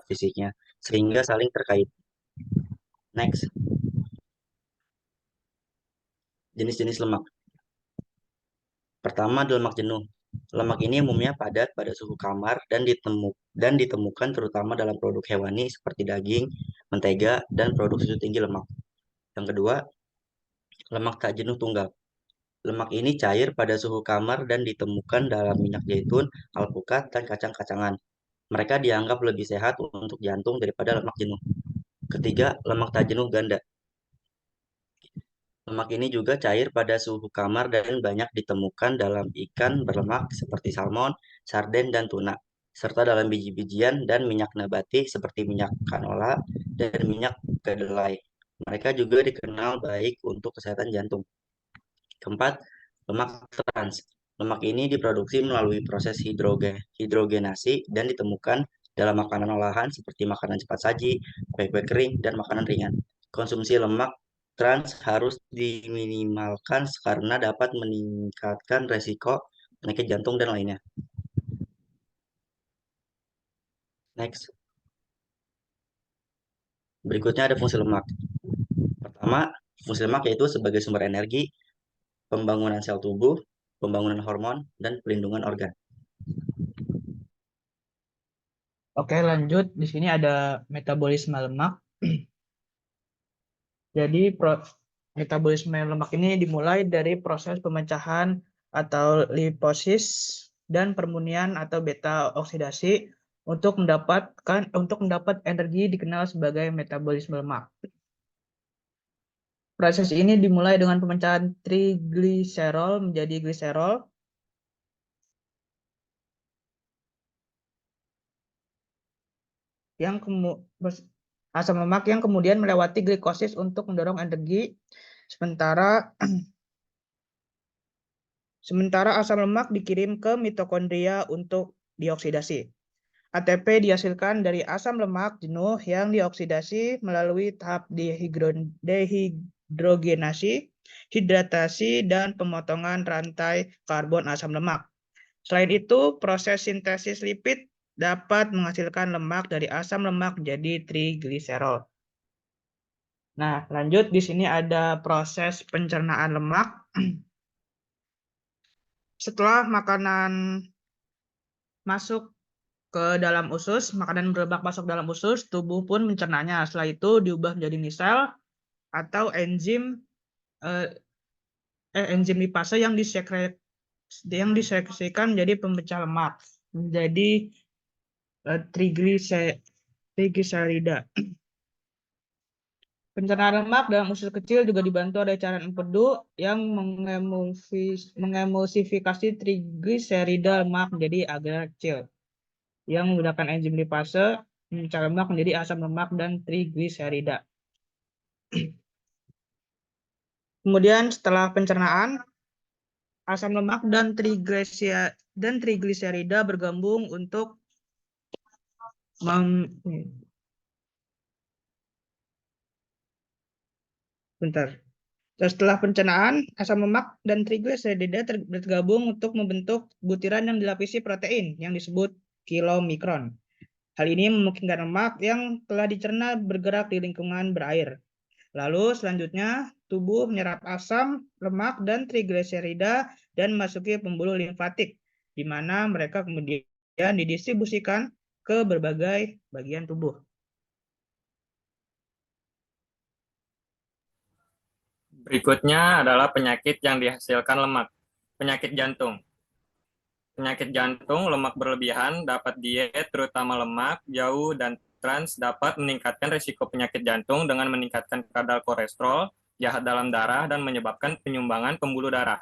fisiknya, sehingga saling terkait. Next, jenis-jenis lemak. Pertama, ada lemak jenuh. Lemak ini umumnya padat pada suhu kamar dan ditemukan terutama dalam produk hewani seperti daging, mentega, dan produk susu tinggi lemak. Yang kedua, lemak tak jenuh tunggal. Lemak ini cair pada suhu kamar dan ditemukan dalam minyak zaitun, alpukat, dan kacang-kacangan. Mereka dianggap lebih sehat untuk jantung daripada lemak jenuh. Ketiga, lemak tak jenuh ganda. Lemak ini juga cair pada suhu kamar dan banyak ditemukan dalam ikan berlemak seperti salmon, sarden, dan tuna, serta dalam biji-bijian dan minyak nabati seperti minyak canola dan minyak kedelai. Mereka juga dikenal baik untuk kesehatan jantung. Keempat, lemak trans. Lemak ini diproduksi melalui proses hidrogenasi dan ditemukan dalam makanan olahan seperti makanan cepat saji, kue-kue kering, dan makanan ringan. Konsumsi lemak trans harus diminimalkan karena dapat meningkatkan resiko penyakit jantung dan lainnya. Next. Berikutnya ada fungsi lemak. Pertama, fungsi lemak yaitu sebagai sumber energi, pembangunan sel tubuh, pembangunan hormon, dan pelindungan organ. Oke, lanjut. Di sini ada metabolisme lemak. Jadi metabolisme lemak ini dimulai dari proses pemecahan atau liposis dan permunian atau beta oksidasi untuk mendapat energi dikenal sebagai metabolisme lemak. Proses ini dimulai dengan pemecahan trigliserol menjadi gliserol. Asam lemak yang kemudian melewati glikosis untuk mendorong energi, sementara asam lemak dikirim ke mitokondria untuk dioksidasi. ATP dihasilkan dari asam lemak jenuh yang dioksidasi melalui tahap dehidrogenasi, hidratasi, dan pemotongan rantai karbon asam lemak. Selain itu, proses sintesis lipid dapat menghasilkan lemak dari asam lemak menjadi trigliserol. Nah, lanjut di sini ada proses pencernaan lemak. Setelah makanan masuk ke dalam usus, makanan berlemak masuk dalam usus, tubuh pun mencernanya. Setelah itu diubah menjadi misel atau enzim lipase yang disekresikan menjadi pemecah lemak, menjadi trigliserida. Pencernaan lemak dalam usus kecil juga dibantu oleh cairan empedu yang mengemulsifikasi trigliserida lemak menjadi agar kecil, yang menggunakan enzim lipase memecah lemak menjadi asam lemak dan trigliserida. Kemudian setelah pencernaan, asam lemak dan trigliserida bergabung untuk Setelah pencernaan, asam lemak dan trigliserida bergabung untuk membentuk butiran yang dilapisi protein yang disebut kilomikron. Hal ini memungkinkan lemak yang telah dicerna bergerak di lingkungan berair. Lalu selanjutnya, tubuh menyerap asam, lemak, dan trigliserida dan memasuki pembuluh limfatik, di mana mereka kemudian didistribusikan ke berbagai bagian tubuh. Berikutnya adalah penyakit yang dihasilkan lemak. Penyakit jantung. Penyakit jantung, lemak berlebihan, dapat diet, terutama lemak, jauh, dan trans dapat meningkatkan risiko penyakit jantung dengan meningkatkan kadar kolesterol jahat dalam darah dan menyebabkan penyumbangan pembuluh darah.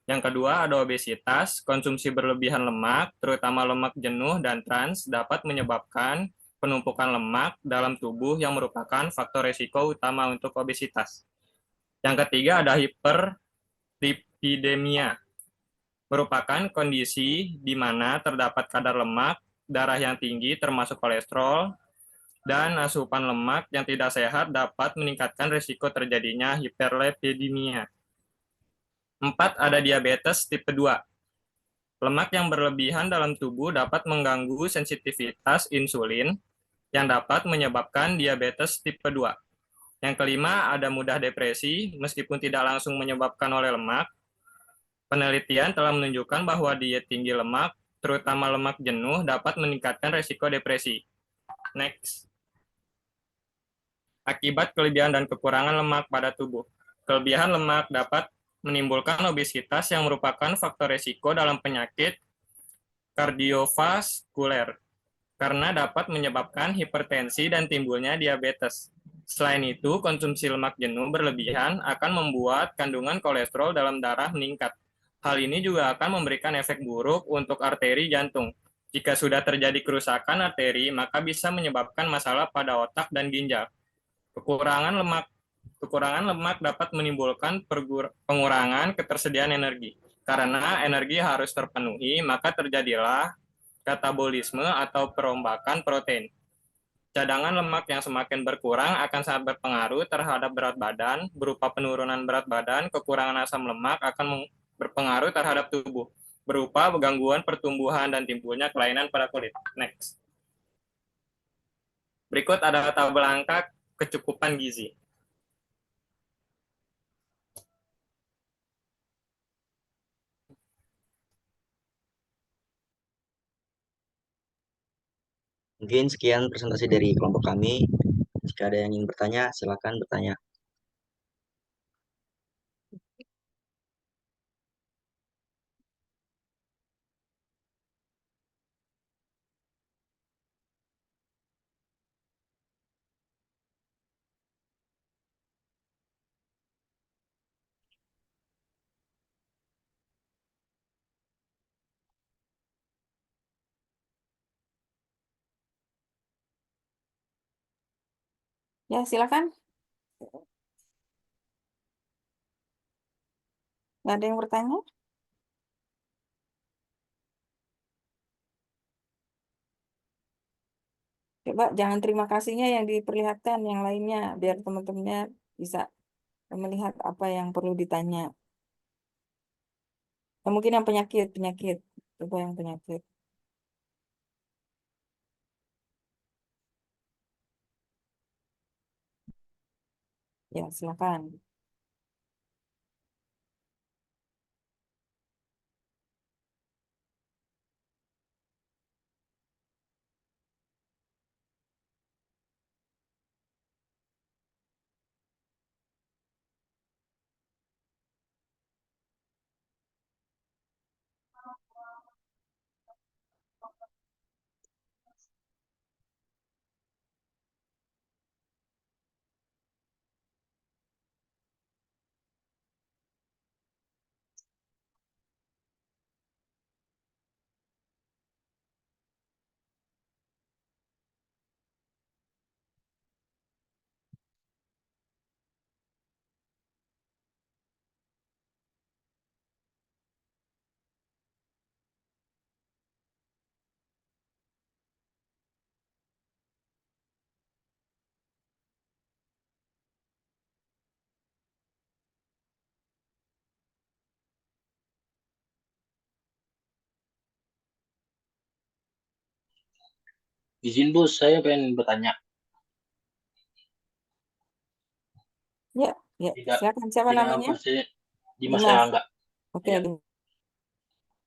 Yang kedua ada obesitas, konsumsi berlebihan lemak, terutama lemak jenuh dan trans dapat menyebabkan penumpukan lemak dalam tubuh yang merupakan faktor risiko utama untuk obesitas. Yang ketiga ada hiperlipidemia, merupakan kondisi di mana terdapat kadar lemak darah yang tinggi termasuk kolesterol dan asupan lemak yang tidak sehat dapat meningkatkan risiko terjadinya hiperlipidemia. 4. Ada diabetes tipe 2. Lemak yang berlebihan dalam tubuh dapat mengganggu sensitivitas insulin yang dapat menyebabkan diabetes tipe 2. Yang kelima, ada mudah depresi, meskipun tidak langsung menyebabkan oleh lemak. Penelitian telah menunjukkan bahwa diet tinggi lemak, terutama lemak jenuh, dapat meningkatkan resiko depresi. Next. Akibat kelebihan dan kekurangan lemak pada tubuh. Kelebihan lemak dapat menimbulkan obesitas yang merupakan faktor resiko dalam penyakit kardiovaskuler karena dapat menyebabkan hipertensi dan timbulnya diabetes. Selain itu, konsumsi lemak jenuh berlebihan akan membuat kandungan kolesterol dalam darah meningkat. Hal ini juga akan memberikan efek buruk untuk arteri jantung. Jika sudah terjadi kerusakan arteri, maka bisa menyebabkan masalah pada otak dan ginjal. Kekurangan lemak dapat menimbulkan pengurangan ketersediaan energi. Karena energi harus terpenuhi, maka terjadilah katabolisme atau perombakan protein. Cadangan lemak yang semakin berkurang akan sangat berpengaruh terhadap berat badan, berupa penurunan berat badan. Kekurangan asam lemak akan berpengaruh terhadap tubuh, berupa gangguan pertumbuhan dan timbulnya kelainan pada kulit. Next. Berikut adalah tabel angka kecukupan gizi. Mungkin sekian presentasi dari kelompok kami. Jika ada yang ingin bertanya, silakan bertanya. Ya, silakan. Nggak ada yang bertanya? Coba jangan terima kasihnya yang diperlihatkan, yang lainnya, biar teman-temannya bisa melihat apa yang perlu ditanya. Nah, mungkin yang penyakit. Coba yang penyakit. Ya, silakan. Izin Bu, saya pengen bertanya. Ya, silakan. Siapa Di dalam namanya? Dimas Dimas. Erlangga. Oke, Ya.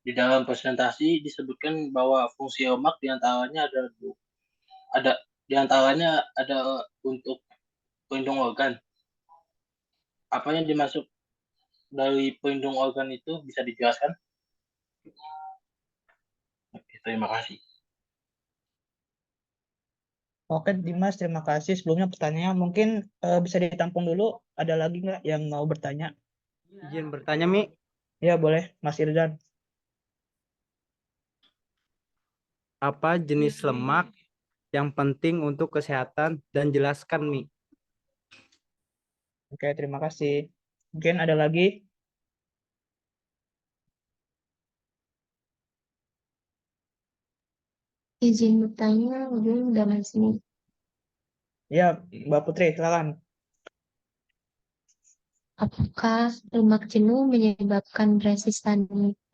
Di dalam presentasi disebutkan bahwa fungsi lemak diantaranya ada untuk pelindung organ. Apa yang dimaksud dari pelindung organ itu bisa dijelaskan? Oke, terima kasih. Oke, Dimas, terima kasih. Sebelumnya pertanyaan mungkin bisa ditampung dulu. Ada lagi nggak yang mau bertanya? Izin bertanya, Mi. Ya, boleh, Mas Irzan. Apa jenis lemak yang penting untuk kesehatan dan jelaskan, Mi. Oke, terima kasih. Mungkin ada lagi? Izin bertanya, udah nggak masih. Ya, Mbak Putri, silakan. Apakah lemak jenuh menyebabkan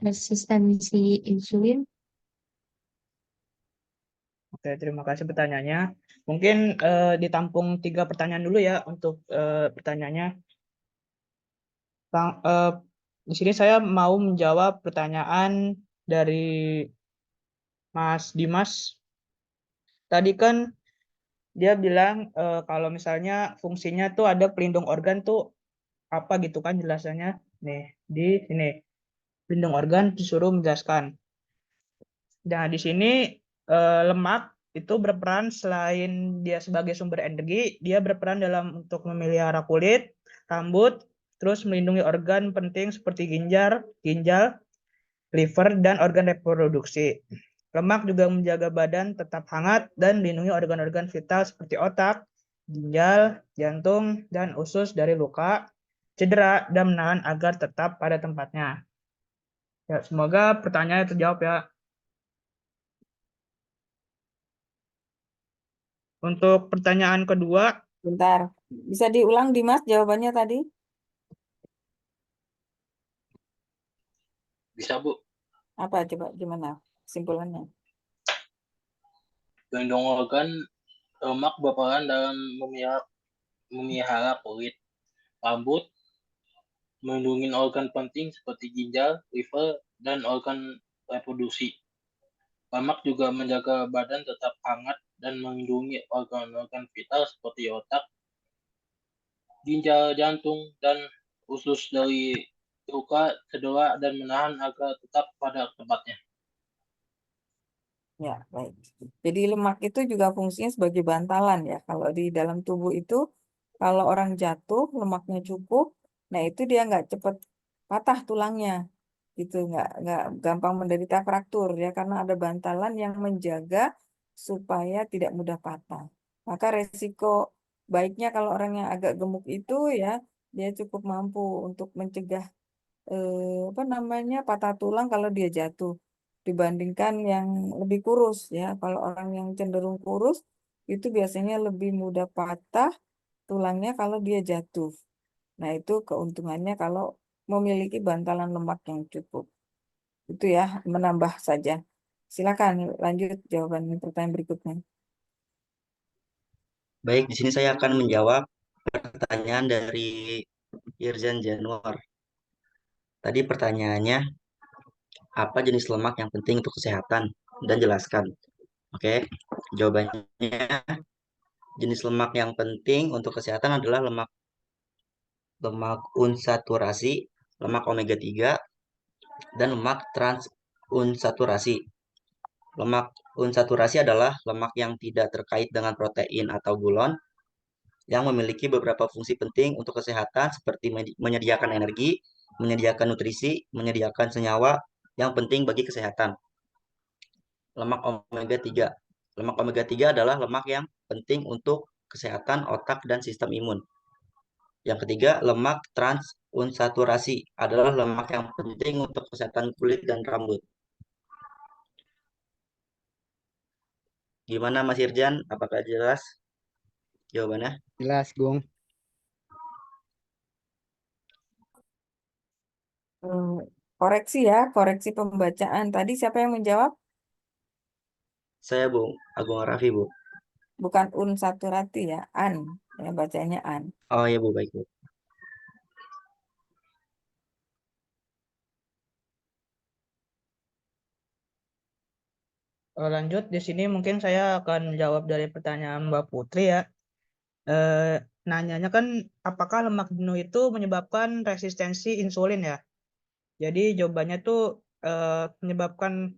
resistensi insulin? Oke, terima kasih pertanyaannya. Mungkin ditampung 3 pertanyaan dulu ya untuk pertanyaannya. Di sini saya mau menjawab pertanyaan dari Mas Dimas. Tadi kan dia bilang kalau misalnya fungsinya tuh ada pelindung organ tuh apa gitu kan jelasannya. Nih, di sini. Pelindung organ disuruh menjelaskan. Nah, di sini lemak itu berperan selain dia sebagai sumber energi, dia berperan dalam untuk memelihara kulit, rambut, terus melindungi organ penting seperti ginjal, liver, dan organ reproduksi. Lemak juga menjaga badan tetap hangat dan melindungi organ-organ vital seperti otak, ginjal, jantung, dan usus dari luka, cedera, dan menahan agar tetap pada tempatnya. Ya, semoga pertanyaannya terjawab ya. Untuk pertanyaan kedua, Bentar, bisa diulang Dimas jawabannya tadi? Bisa, Bu. Apa coba gimana kesimpulannya? Pelindung organ lemak berperan dalam memelihara kulit, rambut, melindungi organ penting seperti ginjal, liver, dan organ reproduksi. Lemak juga menjaga badan tetap hangat dan melindungi organ-organ vital seperti otak, ginjal, jantung, dan usus dari luka, cedera, dan menahan agar tetap pada tempatnya. Ya, baik. Jadi lemak itu juga fungsinya sebagai bantalan ya. Kalau di dalam tubuh itu, kalau orang jatuh, lemaknya cukup, nah itu dia nggak cepat patah tulangnya, gitu, nggak gampang menderita fraktur ya, karena ada bantalan yang menjaga supaya tidak mudah patah. Maka resiko baiknya kalau orang yang agak gemuk itu ya, dia cukup mampu untuk mencegah apa namanya patah tulang kalau dia jatuh dibandingkan yang lebih kurus ya. Kalau orang yang cenderung kurus itu biasanya lebih mudah patah tulangnya kalau dia jatuh. Nah, itu keuntungannya kalau memiliki bantalan lemak yang cukup. Itu ya, menambah saja. Silakan lanjut jawaban pertanyaan berikutnya. Baik, di sini saya akan menjawab pertanyaan dari Irzan Januar. Tadi pertanyaannya, apa jenis lemak yang penting untuk kesehatan? Dan jelaskan. Oke, jawabannya jenis lemak yang penting untuk kesehatan adalah lemak unsaturasi, lemak omega 3, dan lemak transunsaturasi. Lemak unsaturasi adalah lemak yang tidak terkait dengan protein atau gulon yang memiliki beberapa fungsi penting untuk kesehatan seperti menyediakan energi, menyediakan nutrisi, menyediakan senyawa yang penting bagi kesehatan. Lemak omega 3. Lemak omega 3 adalah lemak yang penting untuk kesehatan otak dan sistem imun. Yang ketiga, lemak transunsaturasi adalah lemak yang penting untuk kesehatan kulit dan rambut. Gimana Mas Irjan? Apakah jelas jawabannya? Jelas, Gung. Koreksi ya, koreksi pembacaan. Tadi siapa yang menjawab? Saya Bu, Agung Raffi Bu. Bukan unsaturati ya, an. Ya, bacanya an. Oh iya Bu, baik Bu. lanjut di sini mungkin saya akan menjawab dari pertanyaan Mbak Putri ya. Nanyanya kan apakah lemak jenuh itu menyebabkan resistensi insulin ya? Jadi jawabannya tuh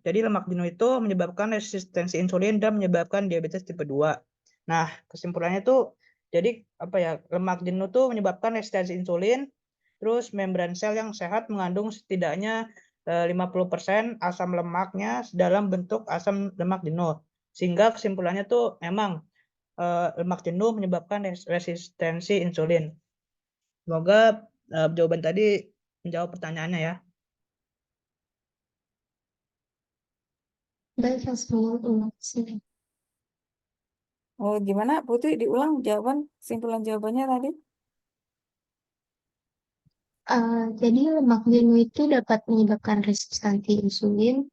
jadi lemak jenuh itu menyebabkan resistensi insulin dan menyebabkan diabetes tipe 2. Nah, kesimpulannya tuh jadi apa ya? Lemak jenuh tuh menyebabkan resistensi insulin, terus membran sel yang sehat mengandung setidaknya 50% asam lemaknya dalam bentuk asam lemak jenuh. Sehingga kesimpulannya tuh memang lemak jenuh menyebabkan resistensi insulin. Semoga jawaban tadi menjawab pertanyaannya ya. Baik, Mas, terima kasih. Oh, gimana Putri? Diulang jawaban, kesimpulan jawabannya tadi? Jadi lemak jenuh itu dapat menyebabkan resistensi insulin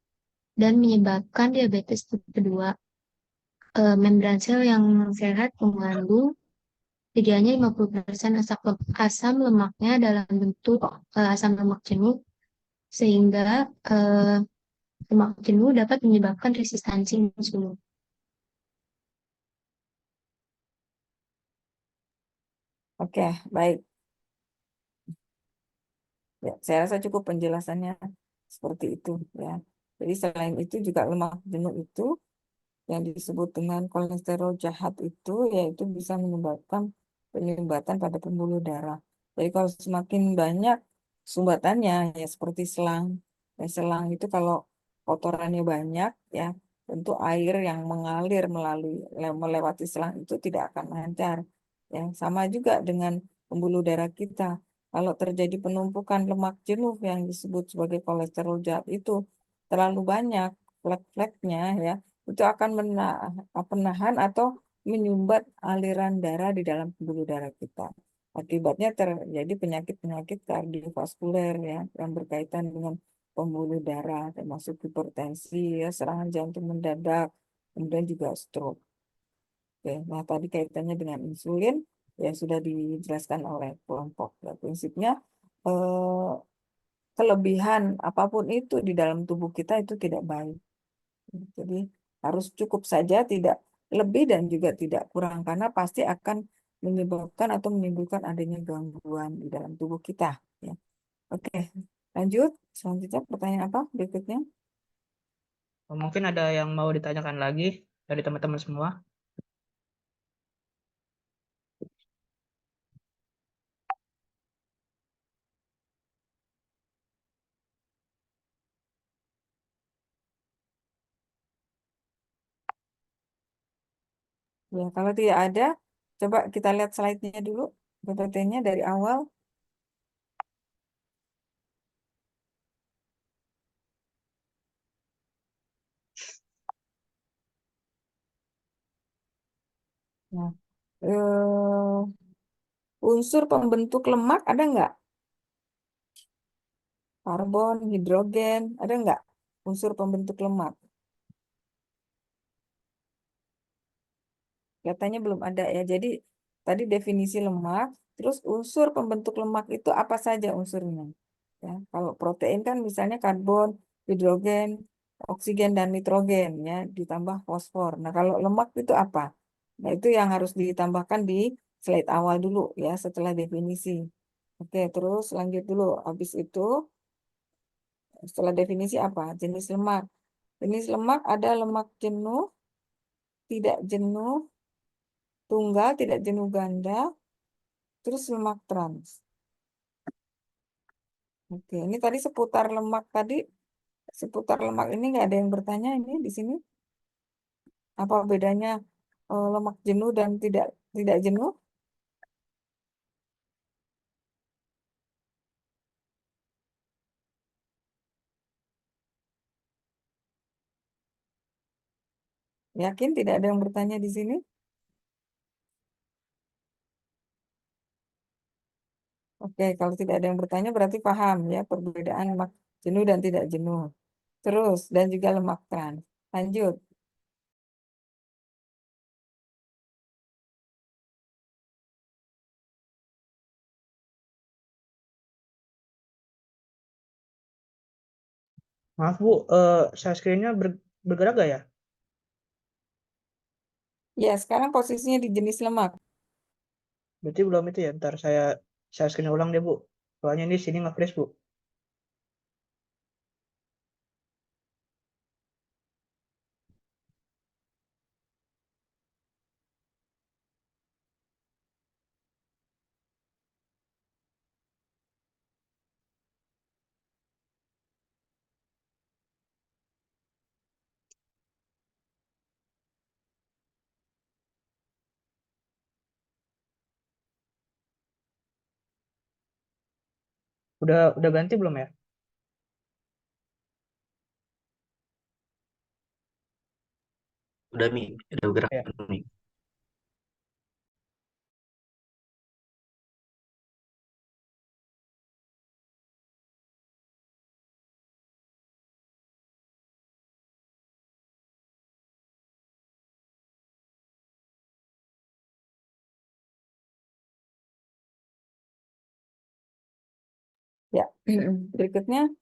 dan menyebabkan diabetes tipe 2. membran sel yang sehat mengandung setidaknya 50% asam lemaknya dalam bentuk asam lemak jenuh, sehingga lemak jenuh dapat menyebabkan resistansi insulin. Oke, baik. Ya, saya rasa cukup penjelasannya seperti itu ya. Jadi selain itu juga lemak jenuh itu yang disebut dengan kolesterol jahat itu yaitu bisa menyebabkan penyumbatan pada pembuluh darah. Jadi kalau semakin banyak sumbatannya ya seperti selang. Ya, selang itu kalau kotorannya banyak ya tentu air yang mengalir melewati selang itu tidak akan lancar. Ya, sama juga dengan pembuluh darah kita. Kalau terjadi penumpukan lemak jenuh yang disebut sebagai kolesterol jahat itu terlalu banyak flek-fleknya ya itu akan menahan atau menyumbat aliran darah di dalam pembuluh darah kita. Akibatnya terjadi penyakit-penyakit kardiovaskuler ya yang berkaitan dengan pembuluh darah termasuk hipertensi, ya, serangan jantung mendadak, kemudian juga stroke. Oke, nah tadi kaitannya dengan insulin ya sudah dijelaskan oleh kelompok. Ya, prinsipnya eh, kelebihan apapun itu di dalam tubuh kita itu tidak baik. Jadi harus cukup saja, tidak lebih dan juga tidak kurang karena pasti akan menyebabkan atau menimbulkan adanya gangguan di dalam tubuh kita. Ya. Oke, lanjut. Selanjutnya pertanyaan apa berikutnya? Mungkin ada yang mau ditanyakan lagi dari teman-teman semua. Ya, kalau tidak ada, coba kita lihat slide-nya dulu, PPT-nya dari awal. Nah, unsur pembentuk lemak ada nggak? Karbon, hidrogen, ada nggak unsur pembentuk lemak? Katanya belum ada ya. Jadi tadi definisi lemak, terus unsur pembentuk lemak itu apa saja unsurnya? Ya, kalau protein kan misalnya karbon, hidrogen, oksigen dan nitrogen ya, ditambah fosfor. Nah, kalau lemak itu apa? Nah, itu yang harus ditambahkan di slide awal dulu ya setelah definisi. Oke, terus lanjut dulu. Habis itu setelah definisi apa? Jenis lemak. Jenis lemak ada lemak jenuh, tidak jenuh, tunggal, tidak jenuh ganda, terus lemak trans. Oke, ini tadi seputar lemak tadi, seputar lemak ini nggak ada yang bertanya ini di sini. Apa bedanya lemak jenuh dan tidak tidak jenuh? Yakin tidak ada yang bertanya di sini? Oke, kalau tidak ada yang bertanya berarti paham ya perbedaan lemak jenuh dan tidak jenuh. Terus dan juga lemak trans. Lanjut. Maaf Bu, share screen-nya bergerak gak ya? Ya, sekarang posisinya di jenis lemak. Berarti belum itu ya, ntar saya share screen ulang deh Bu. Soalnya ini sini nge-freeze Bu. Udah ganti belum ya? Udah Mi, udah gerak Ya. Mi. Ya, berikutnya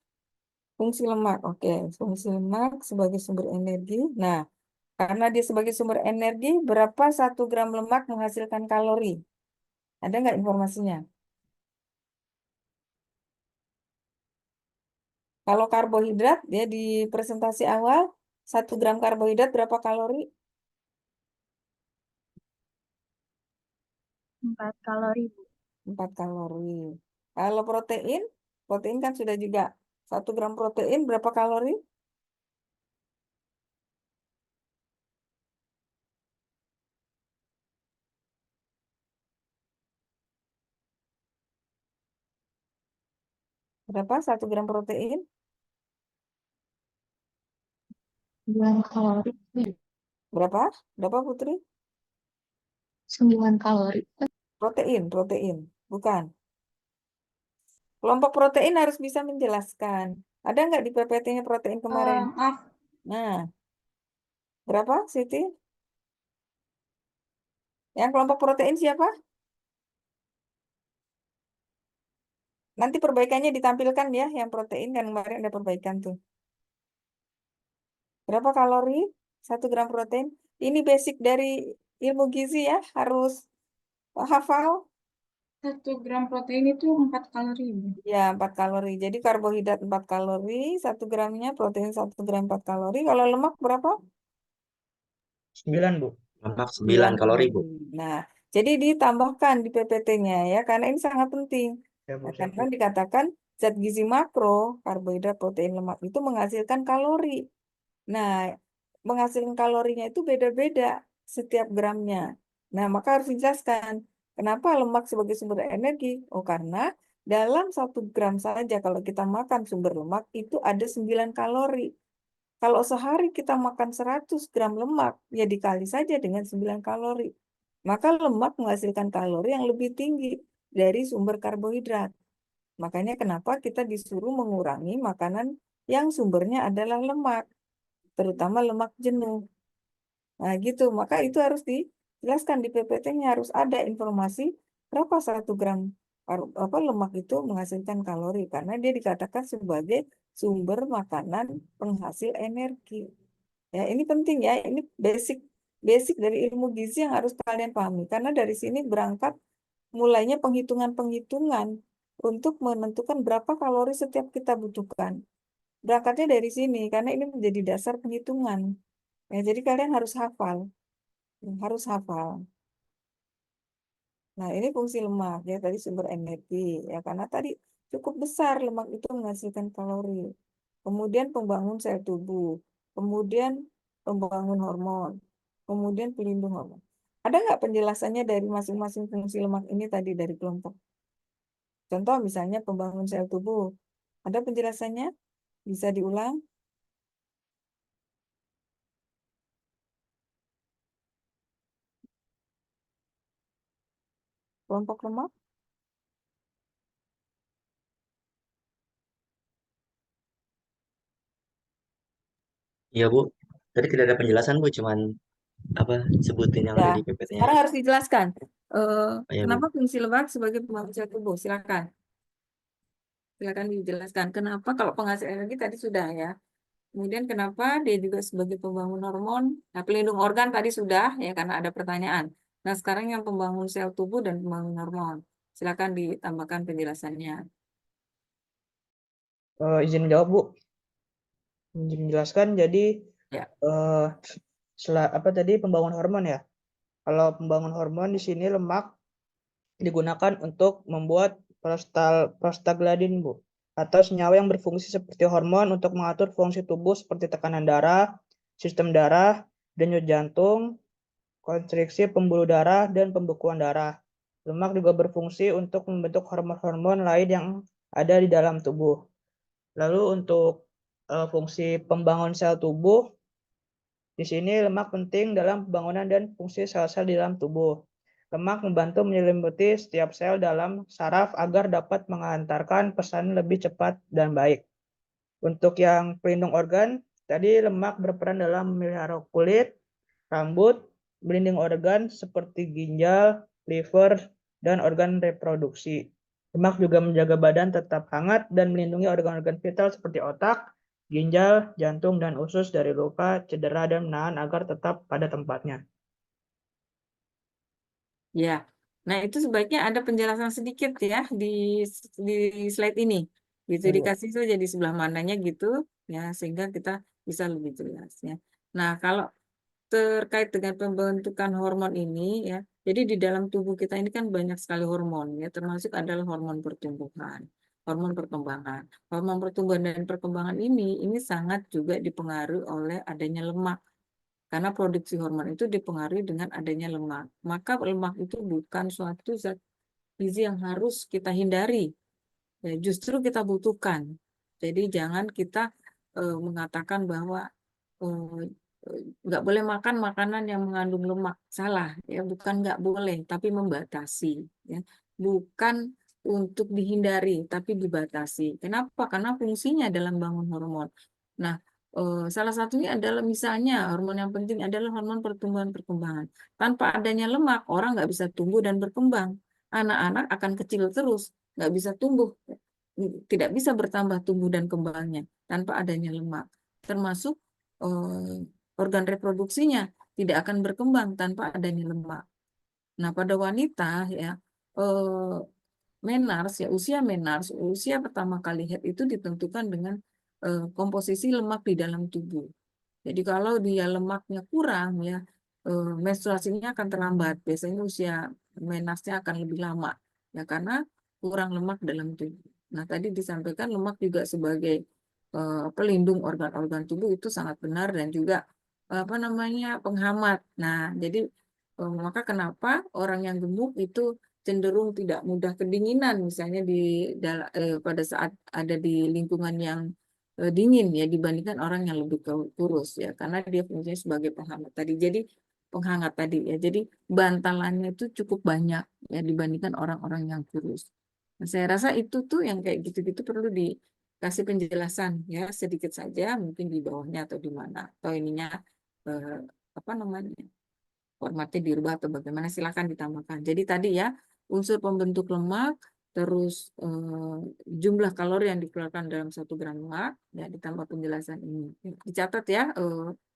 fungsi lemak. Oke, fungsi lemak sebagai sumber energi. Nah, karena dia sebagai sumber energi, berapa 1 gram lemak menghasilkan kalori? Ada nggak informasinya? Kalau karbohidrat, dia di presentasi awal, 1 gram karbohidrat berapa kalori? 4 kalori, Bu. 4 kalori. Kalau protein, protein kan sudah juga 1 gram protein berapa kalori? Berapa 1 gram protein? 9 kalori. Berapa? Berapa Putri? 9 kalori. Protein, bukan. Kelompok protein harus bisa menjelaskan. Ada nggak di PPT-nya protein kemarin? Maaf. Nah, berapa Siti? Yang kelompok protein siapa? Nanti perbaikannya ditampilkan ya, yang protein kan kemarin ada perbaikan tuh. Berapa kalori? 1 gram protein. Ini basic dari ilmu gizi ya, harus hafal. 1 gram protein itu 4 kalori, Bu. Ya, 4 kalori. Jadi karbohidrat 4 kalori, 1 gramnya, protein 1 gram 4 kalori. Kalau lemak berapa? 9, Bu. Lemak 9 9 kalori, Bu. Nah, jadi ditambahkan di PPT-nya ya, karena ini sangat penting. Ya, Bu, Nah, siap, karena Bu. dikatakan zat gizi makro, karbohidrat, protein, lemak itu menghasilkan kalori. Nah, menghasilkan kalorinya itu beda-beda setiap gramnya. Nah, maka harus dijelaskan kenapa lemak sebagai sumber energi. Oh, karena dalam 1 gram saja kalau kita makan sumber lemak itu ada 9 kalori. Kalau sehari kita makan 100 gram lemak, ya dikali saja dengan 9 kalori. Maka lemak menghasilkan kalori yang lebih tinggi dari sumber karbohidrat. Makanya kenapa kita disuruh mengurangi makanan yang sumbernya adalah lemak, terutama lemak jenuh. Nah, gitu. Maka itu harus dijelaskan di PPT-nya, harus ada informasi berapa 1 gram lemak itu menghasilkan kalori karena dia dikatakan sebagai sumber makanan penghasil energi. Ya, ini penting ya. Ini basic basic dari ilmu gizi yang harus kalian pahami karena dari sini berangkat mulainya penghitungan-penghitungan untuk menentukan berapa kalori setiap kita butuhkan. Berangkatnya dari sini karena ini menjadi dasar penghitungan. Ya, jadi kalian harus hafal, harus hafal. Nah, ini fungsi lemak ya tadi sumber energi ya karena tadi cukup besar lemak itu menghasilkan kalori. Kemudian pembangun sel tubuh, kemudian pembangun hormon, kemudian pelindung hormon. Ada nggak penjelasannya dari masing-masing fungsi lemak ini tadi dari kelompok? Contoh misalnya pembangun sel tubuh. Ada penjelasannya? Bisa diulang? Kelompok lemak? Iya, Bu. Tadi tidak ada penjelasan, Bu. Cuman apa sebutin yang ada Ya, di PPT-nya sekarang aja. harus dijelaskan. Oh, ya, Bu. Kenapa fungsi lemak sebagai pembangun sel tubuh? Silakan. Silakan dijelaskan. Kenapa kalau penghasil energi tadi sudah ya. Kemudian kenapa dia juga sebagai pembangun hormon? Nah, pelindung organ tadi sudah ya karena ada pertanyaan. Nah, sekarang yang pembangun sel tubuh dan pembangun hormon. Silakan ditambahkan penjelasannya. Izin menjawab, Bu. Izin menjelaskan. Jadi, Ya. apa tadi pembangun hormon ya? Kalau pembangun hormon di sini lemak digunakan untuk membuat prostaglandin, Bu, atau senyawa yang berfungsi seperti hormon untuk mengatur fungsi tubuh seperti tekanan darah, sistem darah, denyut jantung, konstriksi pembuluh darah, dan pembekuan darah. Lemak juga berfungsi untuk membentuk hormon-hormon lain yang ada di dalam tubuh. Lalu untuk fungsi pembangun sel tubuh, di sini lemak penting dalam pembangunan dan fungsi sel-sel di dalam tubuh. Lemak membantu menyelimuti setiap sel dalam saraf agar dapat mengantarkan pesan lebih cepat dan baik. Untuk yang pelindung organ, tadi lemak berperan dalam memelihara kulit, rambut, melindungi organ seperti ginjal, liver, dan organ reproduksi. Lemak juga menjaga badan tetap hangat dan melindungi organ-organ vital seperti otak, ginjal, jantung, dan usus dari luka, cedera, dan menahan agar tetap pada tempatnya. Ya, nah itu sebaiknya ada penjelasan sedikit ya di slide ini. Gitu Iya. dikasih saja di sebelah mananya gitu ya sehingga kita bisa lebih jelas ya. Nah, kalau terkait dengan pembentukan hormon ini ya. Jadi di dalam tubuh kita ini kan banyak sekali hormon ya, termasuk adalah hormon pertumbuhan, hormon perkembangan. Hormon pertumbuhan dan perkembangan ini sangat juga dipengaruhi oleh adanya lemak. Karena produksi hormon itu dipengaruhi dengan adanya lemak. Maka lemak itu bukan suatu zat gizi yang harus kita hindari. Ya, justru kita butuhkan. Jadi jangan kita mengatakan bahwa eh, nggak boleh makan makanan yang mengandung lemak. Salah, ya bukan nggak boleh, tapi membatasi. Ya. Bukan untuk dihindari, tapi dibatasi. Kenapa? Karena fungsinya dalam bangun hormon. Nah, salah satunya adalah misalnya hormon yang penting adalah hormon pertumbuhan perkembangan. Tanpa adanya lemak, orang nggak bisa tumbuh dan berkembang. Anak-anak akan kecil terus, nggak bisa tumbuh, tidak bisa bertambah tumbuh dan kembangnya tanpa adanya lemak. Termasuk organ reproduksinya tidak akan berkembang tanpa adanya lemak. Nah, pada wanita ya menars ya usia pertama kali haid itu ditentukan dengan komposisi lemak di dalam tubuh. Jadi kalau dia lemaknya kurang ya menstruasinya akan terlambat. Biasanya usia menarasnya akan lebih lama ya karena kurang lemak dalam tubuh. Nah, tadi disampaikan lemak juga sebagai pelindung organ-organ tubuh itu sangat benar dan juga apa namanya penghambat. Nah, jadi maka kenapa orang yang gemuk itu cenderung tidak mudah kedinginan misalnya pada saat ada di lingkungan yang dingin ya dibandingkan orang yang lebih kurus ya karena dia fungsinya sebagai penghangat tadi. Jadi penghangat tadi ya. Jadi bantalannya itu cukup banyak ya dibandingkan orang-orang yang kurus. Nah, saya rasa itu tuh yang kayak gitu-gitu perlu dikasih penjelasan ya sedikit saja mungkin di bawahnya atau di mana atau ininya eh, apa namanya formatnya dirubah atau bagaimana silakan ditambahkan. Jadi tadi ya unsur pembentuk lemak terus jumlah kalori yang dikeluarkan dalam 1 gram lemak ya ditambah penjelasan ini dicatat ya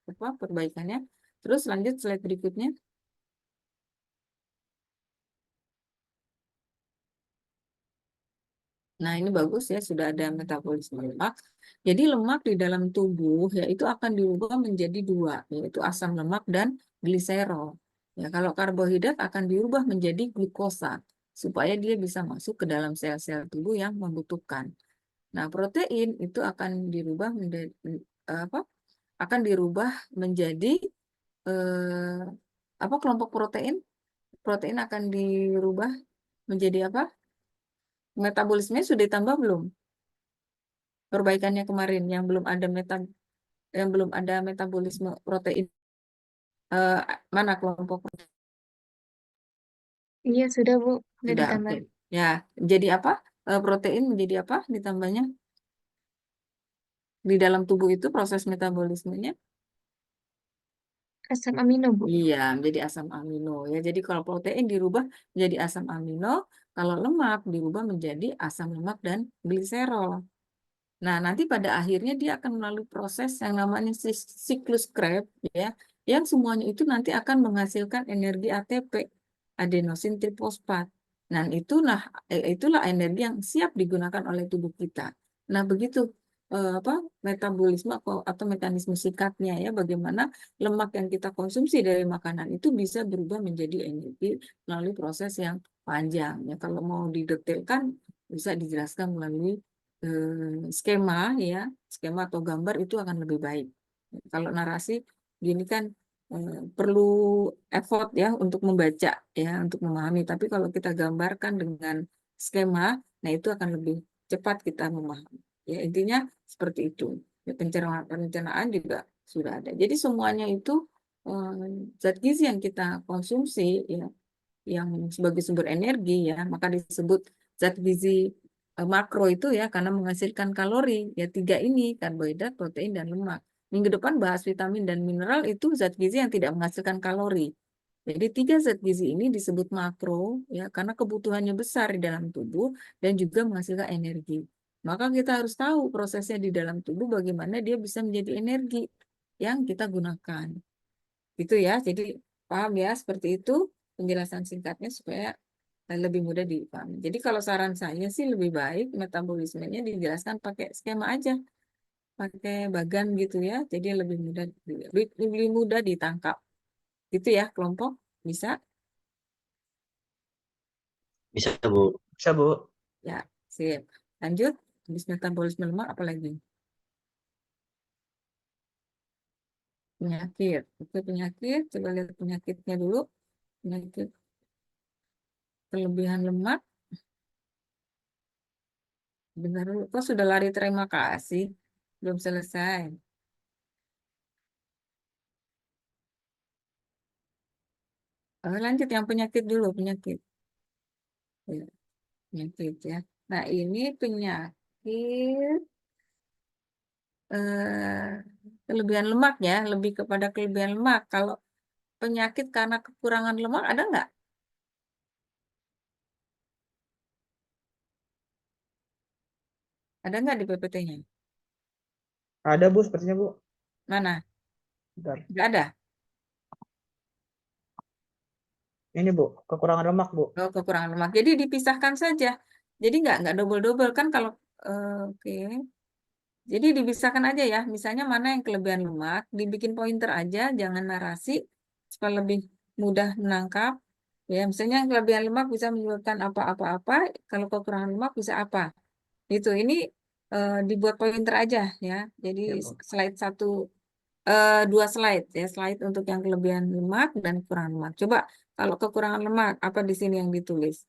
apa perbaikannya. Terus lanjut slide berikutnya. Nah, ini bagus ya, sudah ada metabolisme lemak. Jadi lemak di dalam tubuh ya itu akan diubah menjadi 2, yaitu asam lemak dan gliserol. Ya, kalau karbohidrat akan diubah menjadi glukosa supaya dia bisa masuk ke dalam sel-sel tubuh yang membutuhkan. Nah, protein itu akan dirubah menjadi apa? Akan dirubah menjadi eh, apa kelompok protein? Protein akan dirubah menjadi apa? Metabolisme sudah ditambah belum? Perbaikannya kemarin yang belum ada metabolisme protein eh, mana kelompok Iya, sudah Bu, sudah sudah ditambah. oke ya jadi apa protein menjadi apa ditambahnya di dalam tubuh itu proses metabolismenya Asam amino, Bu. iya menjadi asam amino ya jadi kalau protein dirubah menjadi asam amino kalau lemak dirubah menjadi asam lemak dan gliserol. Nah, nanti pada akhirnya dia akan melalui proses yang namanya siklus Krebs ya, yang semuanya itu nanti akan menghasilkan energi ATP, adenosin trifosfat. Nah, itulah energi yang siap digunakan oleh tubuh kita. Nah, begitu apa metabolisme atau mekanisme singkatnya ya, bagaimana lemak yang kita konsumsi dari makanan itu bisa berubah menjadi energi melalui proses yang panjang. Ya, kalau mau didetailkan bisa dijelaskan melalui skema ya, skema atau gambar itu akan lebih baik. Kalau narasi gini kan perlu effort ya untuk membaca ya, untuk memahami. Tapi kalau kita gambarkan dengan skema, nah itu akan lebih cepat kita memahami. Ya intinya seperti itu. Ya, perencanaan juga sudah ada. Jadi semuanya itu zat gizi yang kita konsumsi ya yang sebagai sumber energi ya, maka disebut zat gizi makro itu ya karena menghasilkan kalori ya 3 ini karbohidrat, protein dan lemak. Minggu depan bahas vitamin dan mineral itu zat gizi yang tidak menghasilkan kalori. Jadi 3 zat gizi ini disebut makro ya karena kebutuhannya besar di dalam tubuh dan juga menghasilkan energi. Maka kita harus tahu prosesnya di dalam tubuh bagaimana dia bisa menjadi energi yang kita gunakan. Gitu ya. Jadi paham ya seperti itu penjelasan singkatnya supaya lebih mudah dipahami. Jadi kalau saran saya sih lebih baik metabolismenya dijelaskan pakai skema aja, pakai bagan gitu ya. Jadi lebih mudah ditangkap. Gitu ya kelompok bisa. Bisa, Bu. Bisa, Bu. Ya, sip. Lanjut, habis metabolisme lemak apa lagi? Penyakit. Oke, penyakit. Coba lihat penyakitnya dulu. Penyakit kelebihan lemak. Benar dulu. Kok sudah lari terima kasih? Belum selesai. Lanjut yang penyakit dulu, penyakit. Ya, penyakit ya. Nah, ini penyakit kelebihan lemak ya, lebih kepada kelebihan lemak. Kalau penyakit karena kekurangan lemak ada nggak? Ada nggak di PPT-nya? Ada, Bu, sepertinya, Bu. Mana? Bentar. Nggak ada. Ini, Bu, kekurangan lemak, Bu. Oh, kekurangan lemak. Jadi dipisahkan saja. Jadi nggak double-double kan kalau oke. Jadi dipisahkan aja ya. Misalnya mana yang kelebihan lemak, dibikin pointer aja, jangan narasi supaya lebih mudah menangkap. Ya, misalnya yang kelebihan lemak bisa menyebabkan apa-apa-apa, kalau kekurangan lemak bisa apa. Itu ini dibuat pointer aja ya. Jadi Ya, Bu. slide 2 slide ya, slide untuk yang kelebihan lemak dan kekurangan lemak. Coba kalau kekurangan lemak apa di sini yang ditulis?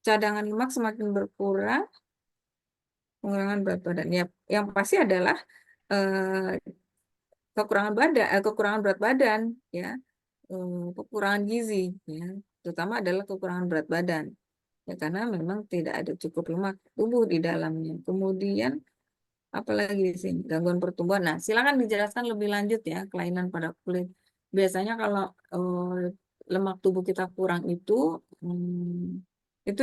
Cadangan lemak semakin berkurang, pengurangan berat badan. Ya, yang pasti adalah eh, kekurangan berat badan, ya, kekurangan gizi, ya, terutama adalah kekurangan berat badan. Ya, karena memang tidak ada cukup lemak tubuh di dalamnya. Kemudian apalagi di sini gangguan pertumbuhan. Nah, silakan dijelaskan lebih lanjut ya kelainan pada kulit. Biasanya kalau lemak tubuh kita kurang itu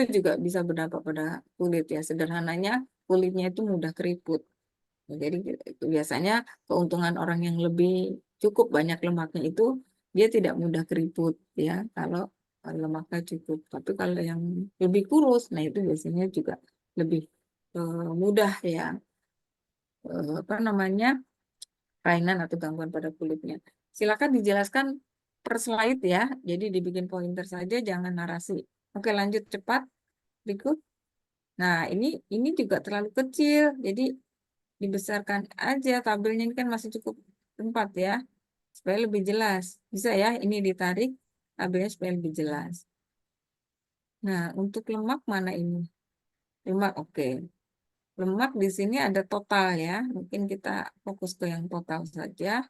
juga bisa berdampak pada kulit ya. Sederhananya kulitnya itu mudah keriput. Nah, jadi itu biasanya keuntungan orang yang lebih cukup banyak lemaknya itu dia tidak mudah keriput ya kalau lemaknya cukup. Tapi kalau yang lebih kurus, nah itu biasanya juga lebih mudah ya apa namanya kelainan atau gangguan pada kulitnya. Silakan dijelaskan per slide ya. Jadi dibikin pointer saja, jangan narasi. Oke, lanjut cepat. Berikut. Nah, ini juga terlalu kecil. Jadi dibesarkan aja tabelnya ini kan masih cukup tempat ya. Supaya lebih jelas. Bisa ya, ini ditarik tabelnya supaya lebih jelas. Nah, untuk lemak mana ini? Lemak, oke. Lemak di sini ada total ya. Mungkin kita fokus ke yang total saja.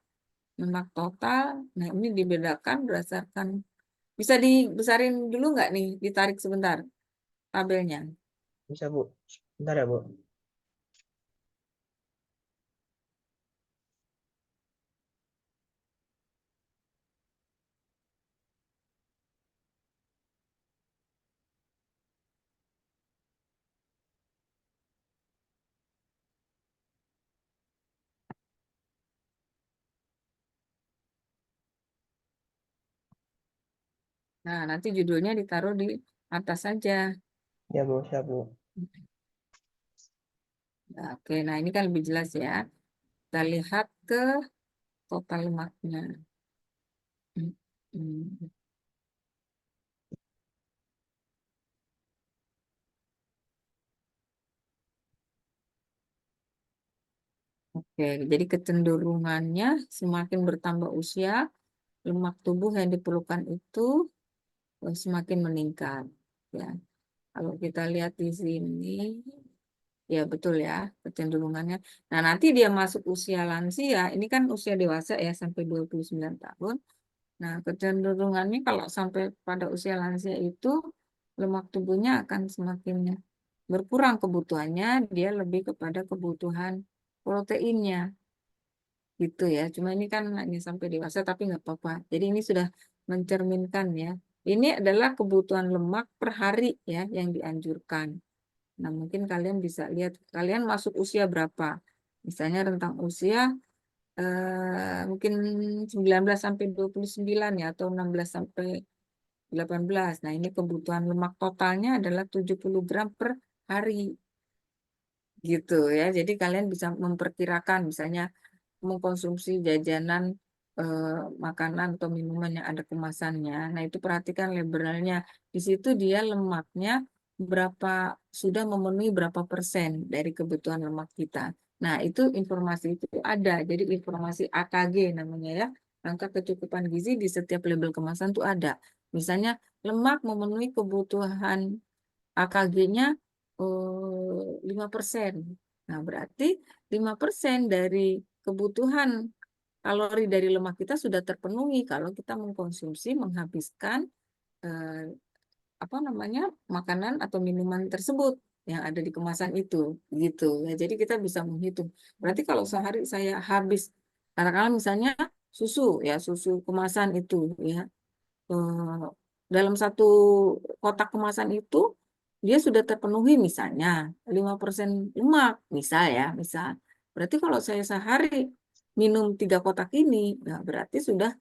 Lemak total. Nah, ini dibedakan berdasarkan bisa dibesarin dulu nggak nih? Ditarik sebentar tabelnya. Bisa, Bu. Bentar ya, Bu. Nah, nanti judulnya ditaruh di atas saja. Ya, Bu. Siap, Bu. Nah, oke, nah ini kan lebih jelas ya. Kita lihat ke total lemaknya. Hmm. Oke, jadi kecenderungannya semakin bertambah usia, lemak tubuh yang diperlukan itu semakin meningkat. Ya, kalau kita lihat di sini, ya betul ya kecenderungannya. Nah, nanti dia masuk usia lansia, ini kan usia dewasa ya sampai 29 tahun. Nah, kecenderungannya kalau sampai pada usia lansia itu lemak tubuhnya akan semakin berkurang kebutuhannya, dia lebih kepada kebutuhan proteinnya. gitu ya. Cuma ini kan hanya sampai dewasa tapi nggak apa-apa. Jadi ini sudah mencerminkan ya. Ini adalah kebutuhan lemak per hari ya yang dianjurkan. Nah, mungkin kalian bisa lihat kalian masuk usia berapa. Misalnya rentang usia mungkin 19 sampai 29 ya atau 16 sampai 18. Nah, ini kebutuhan lemak totalnya adalah 70 gram per hari gitu ya. Jadi kalian bisa memperkirakan misalnya mengkonsumsi jajanan makanan atau minuman yang ada kemasannya. Nah, itu perhatikan labelnya. Di situ dia lemaknya berapa sudah memenuhi berapa persen dari kebutuhan lemak kita. Nah, itu informasi itu ada. Jadi informasi AKG namanya ya. Angka kecukupan gizi di setiap label kemasan itu ada. Misalnya lemak memenuhi kebutuhan AKG-nya 5%. Nah, berarti 5% dari kebutuhan kalori dari lemak kita sudah terpenuhi kalau kita mengkonsumsi, menghabiskan makanan atau minuman tersebut yang ada di kemasan itu, gitu ya. Jadi kita bisa menghitung. Berarti kalau sehari saya habis, katakanlah misalnya susu ya, susu kemasan itu ya, dalam satu kotak kemasan itu dia sudah terpenuhi misalnya 5% lemak, misal. Berarti kalau saya sehari minum 3 kotak ini, nah berarti sudah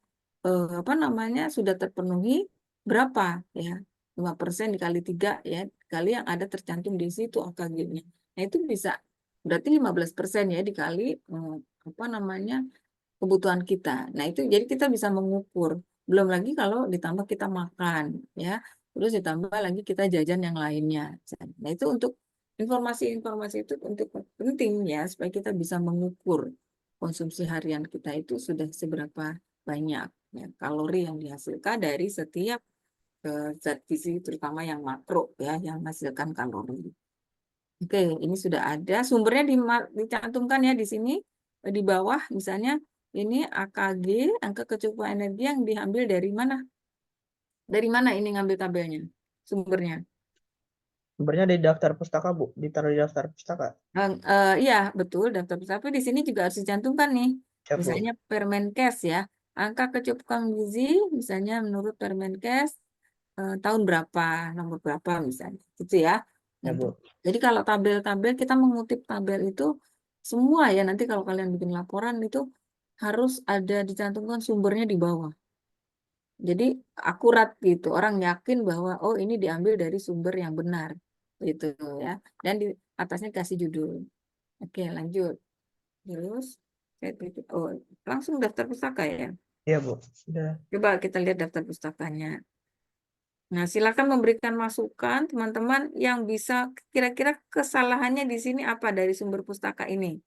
sudah terpenuhi berapa ya? 5% dikali 3 ya, kali yang ada tercantum di situ AKG-nya. Nah, itu bisa berarti 15% ya dikali kebutuhan kita. Nah, itu jadi kita bisa mengukur. Belum lagi kalau ditambah kita makan ya. Terus ditambah lagi kita jajan yang lainnya. Nah, itu untuk informasi-informasi itu untuk penting ya supaya kita bisa mengukur konsumsi harian kita itu sudah seberapa banyak ya, kalori yang dihasilkan dari setiap zat gizi terutama yang makro ya yang menghasilkan kalori. Oke, ini sudah ada sumbernya dicantumkan ya di sini di bawah misalnya ini AKG angka kecukupan energi yang diambil dari mana? Dari mana ini ngambil tabelnya? Sumbernya? Sumbernya di daftar pustaka, Bu. Ditaruh di daftar pustaka. Iya, betul daftar pustaka. Tapi di sini juga harus dicantumkan nih. Siap, Bu. Misalnya Permenkes ya. Angka kecukupan gizi misalnya menurut Permenkes tahun berapa, nomor berapa misalnya. Gitu ya. Ya, Bu. Jadi kalau tabel-tabel kita mengutip tabel itu semua ya nanti kalau kalian bikin laporan itu harus ada dicantumkan sumbernya di bawah. Jadi akurat gitu. Orang yakin bahwa oh ini diambil dari sumber yang benar gitu ya. Dan di atasnya kasih judul. Oke, lanjut. Terus oh langsung daftar pustaka ya. Iya, Bu. Sudah. Coba kita lihat daftar pustakanya. Nah, silakan memberikan masukan teman-teman yang bisa kira-kira kesalahannya di sini apa dari sumber pustaka ini.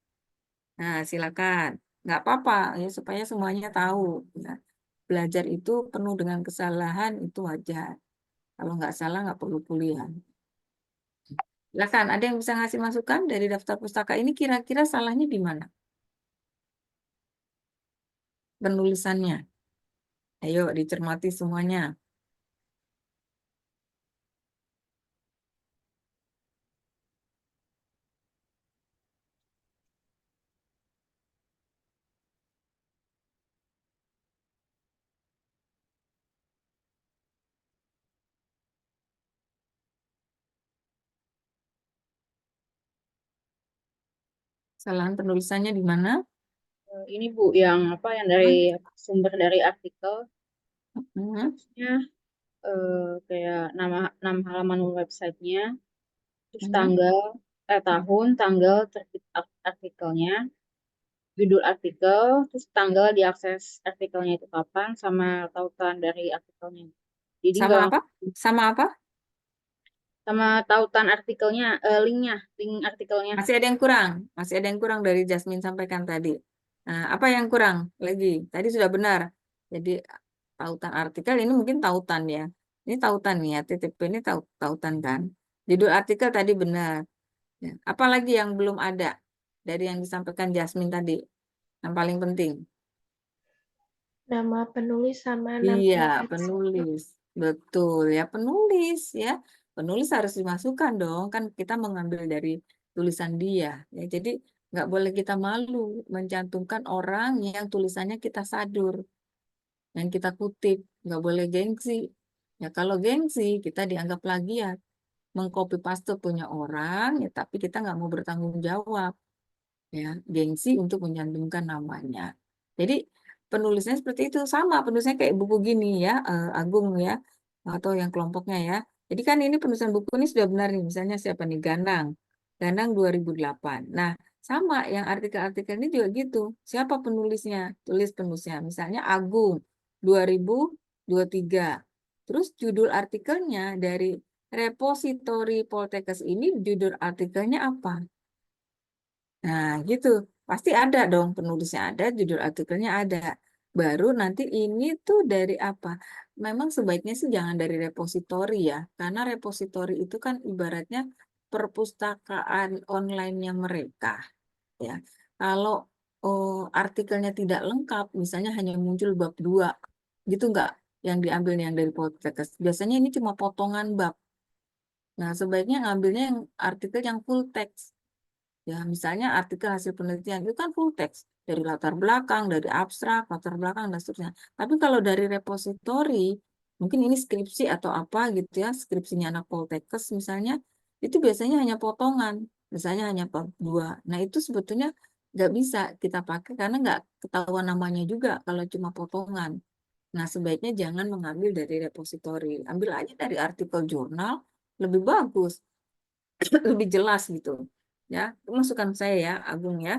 Nah, silakan. Nggak apa-apa ya supaya semuanya tahu. Ya. Belajar itu penuh dengan kesalahan itu wajar. Kalau nggak salah nggak perlu kuliah. Silakan, ada yang bisa ngasih masukan dari daftar pustaka ini kira-kira salahnya di mana? Penulisannya. Ayo dicermati semuanya. Kesalahan penulisannya di mana? Ini Bu, yang dari sumber dari artikel, maksudnya kayak nama halaman websitenya, terus tahun, tanggal terbit artikelnya, judul artikel, terus tanggal diakses artikelnya itu kapan, sama tautan dari artikelnya. Jadi Sama apa? Sama apa? Sama tautan artikelnya, link artikelnya. Masih ada yang kurang. Masih ada yang kurang dari Jasmine sampaikan tadi. Nah, apa yang kurang lagi? Tadi sudah benar. Jadi tautan artikel ini mungkin tautan ya. Ini tautan nih ya. TTP ini tautan kan. Judul artikel tadi benar. Ya. Apa lagi yang belum ada dari yang disampaikan Jasmine tadi? Yang paling penting. Nama penulis sama nama Iya, redaksi. penulis. Betul ya, penulis ya. Penulis harus dimasukkan dong. Kan kita mengambil dari tulisan dia. Ya, jadi Nggak boleh kita malu mencantumkan orang yang tulisannya kita sadur, yang kita kutip. Nggak boleh gengsi. Ya kalau gengsi, kita dianggap plagiat. Mengcopy paste punya orang, ya tapi kita nggak mau bertanggung jawab. Ya, gengsi untuk mencantumkan namanya. Jadi penulisnya seperti itu, sama penulisnya kayak buku gini ya, Agung ya, atau yang kelompoknya ya. Jadi kan ini penulisan buku ini sudah benar nih, misalnya siapa nih, Ganang 2008. Nah, sama yang artikel-artikel ini juga gitu. Siapa penulisnya? Tulis penulisnya, misalnya Agung 2023. Terus judul artikelnya dari repositori Poltekkes ini, judul artikelnya apa? Nah, gitu. Pasti ada dong penulisnya ada, judul artikelnya ada. Baru nanti ini tuh dari apa? Memang sebaiknya sih jangan dari repositori ya, karena repositori itu kan ibaratnya perpustakaan online-nya mereka ya. Kalau artikelnya tidak lengkap, misalnya hanya muncul bab 2, gitu enggak yang diambil yang dari Poltekkes. Biasanya ini cuma potongan bab. Nah, sebaiknya ngambilnya yang artikel yang full text. Ya, misalnya artikel hasil penelitian itu kan full text dari latar belakang, dari abstrak, latar belakang dan seterusnya. Tapi kalau dari repositori, mungkin ini skripsi atau apa gitu ya, skripsinya anak Poltekkes misalnya, itu biasanya hanya potongan, misalnya hanya bab 2. Nah, itu sebetulnya nggak bisa kita pakai karena nggak ketahuan namanya juga kalau cuma potongan. Nah, sebaiknya jangan mengambil dari repositori. Ambil aja dari artikel jurnal, lebih bagus, lebih jelas gitu. Ya, itu masukan saya ya, Agung ya.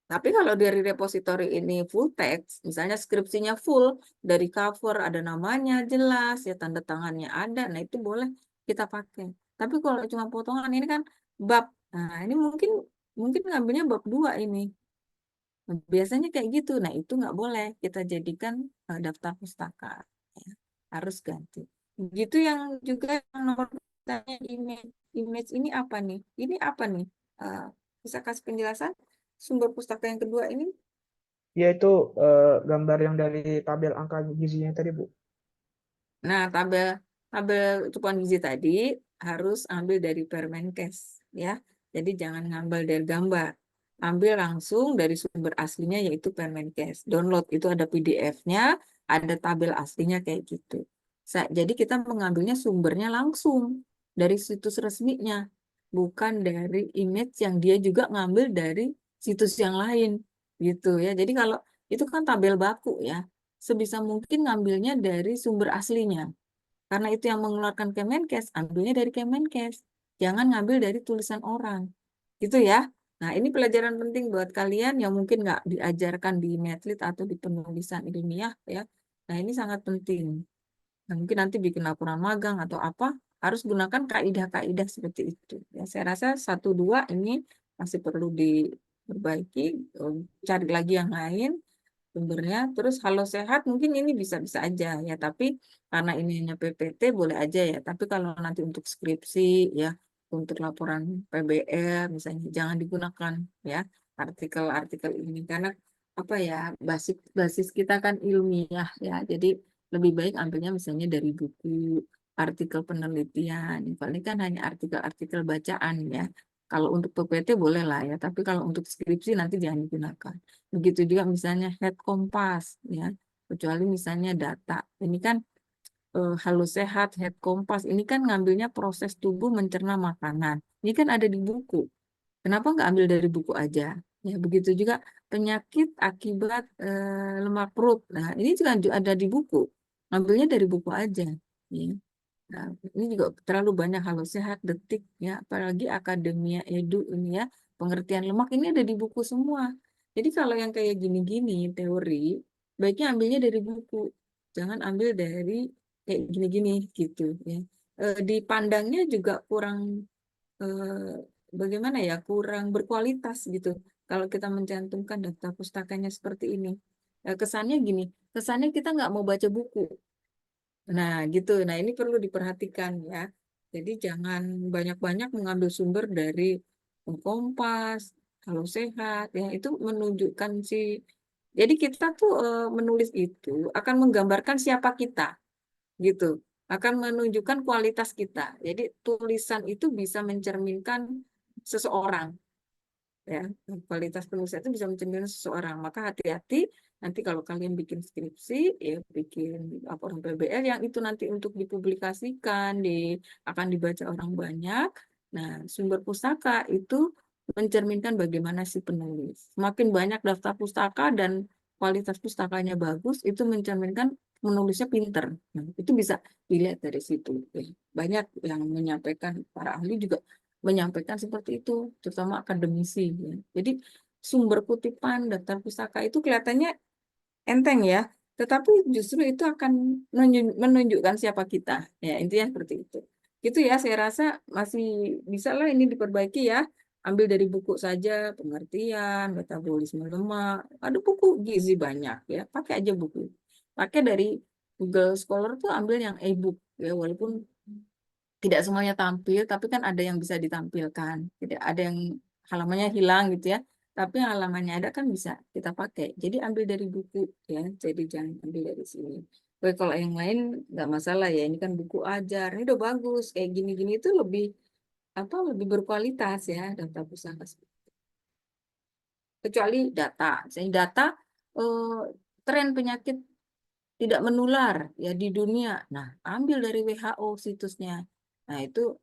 Tapi kalau dari repositori ini full text, misalnya skripsinya full, dari cover ada namanya jelas, ya tanda tangannya ada, nah itu boleh kita pakai. Tapi kalau cuma potongan ini kan bab, nah ini mungkin mungkin ngambilnya bab 2 ini. Biasanya kayak gitu, nah itu nggak boleh kita jadikan daftar pustaka. Ya, harus ganti. Begitu yang juga yang nomor pertanyaan image. Image ini apa nih? Ini apa nih? Eh, bisa kasih penjelasan? Sumber pustaka yang kedua ini? Yaitu gambar yang dari tabel angka gizinya tadi, Bu. Nah, tabel tabel cukupan gizi tadi harus ambil dari Permenkes ya. Jadi jangan ngambil dari gambar. Ambil langsung dari sumber aslinya yaitu Permenkes. Download itu ada PDF-nya, ada tabel aslinya kayak gitu. Jadi kita mengambilnya sumbernya langsung dari situs resminya, bukan dari image yang dia juga ngambil dari situs yang lain gitu ya. Jadi kalau itu kan tabel baku ya, sebisa mungkin ngambilnya dari sumber aslinya. Karena itu yang mengeluarkan Kemenkes, ambilnya dari Kemenkes. Jangan ngambil dari tulisan orang. Gitu ya. Nah, ini pelajaran penting buat kalian yang mungkin nggak diajarkan di Medlit atau di penulisan ilmiah ya. Nah, ini sangat penting. Nah, mungkin nanti bikin laporan magang atau apa, harus gunakan kaidah-kaidah seperti itu. Ya, saya rasa 1-2 ini masih perlu diperbaiki, cari lagi yang lain sumbernya. Terus Halo Sehat mungkin ini bisa-bisa aja ya, tapi karena ini hanya PPT boleh aja ya. Tapi kalau nanti untuk skripsi ya, untuk laporan PBR misalnya jangan digunakan ya artikel-artikel ini karena apa ya, basis basis kita kan ilmiah ya. Jadi lebih baik ambilnya misalnya dari buku, artikel penelitian. Paling kan hanya artikel-artikel bacaan ya. Kalau untuk PPT boleh lah ya, tapi kalau untuk skripsi nanti jangan digunakan. Begitu juga misalnya head kompas ya, kecuali misalnya data. Ini kan Halo Sehat, head kompas, ini kan ngambilnya proses tubuh mencerna makanan. Ini kan ada di buku. Kenapa nggak ambil dari buku aja? Ya, begitu juga penyakit akibat lemak perut. Nah, ini juga ada di buku. Ngambilnya dari buku aja. Ya. Nah, ini juga terlalu banyak Halo Sehat, Detik, ya, apalagi Akademia Edu ini ya, pengertian lemak ini ada di buku semua. Jadi kalau yang kayak gini-gini teori, baiknya ambilnya dari buku, jangan ambil dari kayak gini-gini gitu ya. Dipandangnya juga kurang bagaimana ya, kurang berkualitas gitu. Kalau kita mencantumkan daftar pustakanya seperti ini, kesannya gini, kesannya kita nggak mau baca buku. Nah, gitu. Nah, ini perlu diperhatikan ya. Jadi jangan banyak-banyak mengambil sumber dari Kompas, Halo Sehat, ya itu menunjukkan si. Jadi kita tuh menulis itu akan menggambarkan siapa kita, gitu. Akan menunjukkan kualitas kita. Jadi tulisan itu bisa mencerminkan seseorang. ya. Kualitas penulis itu bisa mencerminkan seseorang. Maka hati-hati nanti kalau kalian bikin skripsi, ya bikin laporan PBL yang itu nanti untuk dipublikasikan, akan dibaca orang banyak. Nah, sumber pustaka itu mencerminkan bagaimana si penulis. Semakin banyak daftar pustaka dan kualitas pustakanya bagus, itu mencerminkan menulisnya pinter. Nah, itu bisa dilihat dari situ. Ya. Banyak yang menyampaikan, para ahli juga menyampaikan seperti itu, terutama akademisi. Ya. Jadi sumber kutipan daftar pustaka itu kelihatannya enteng ya, tetapi justru itu akan menunjukkan siapa kita. Ya, intinya seperti itu. Gitu ya, saya rasa masih bisa lah ini diperbaiki ya. Ambil dari buku saja, pengertian, metabolisme lemak. Ada buku gizi banyak ya, pakai aja buku. Pakai dari Google Scholar tuh ambil yang e-book ya, walaupun tidak semuanya tampil, tapi kan ada yang bisa ditampilkan. Tidak ada yang halamannya hilang gitu ya. Tapi yang halamannya ada kan bisa kita pakai. Jadi ambil dari buku ya. Jadi jangan ambil dari sini. Oke, kalau yang lain nggak masalah ya. Ini kan buku ajar. Ini udah bagus. Kayak gini-gini itu lebih lebih berkualitas ya data pusaka. Kecuali data. Misalnya data tren penyakit tidak menular ya di dunia. Nah, ambil dari WHO situsnya. Nah, itu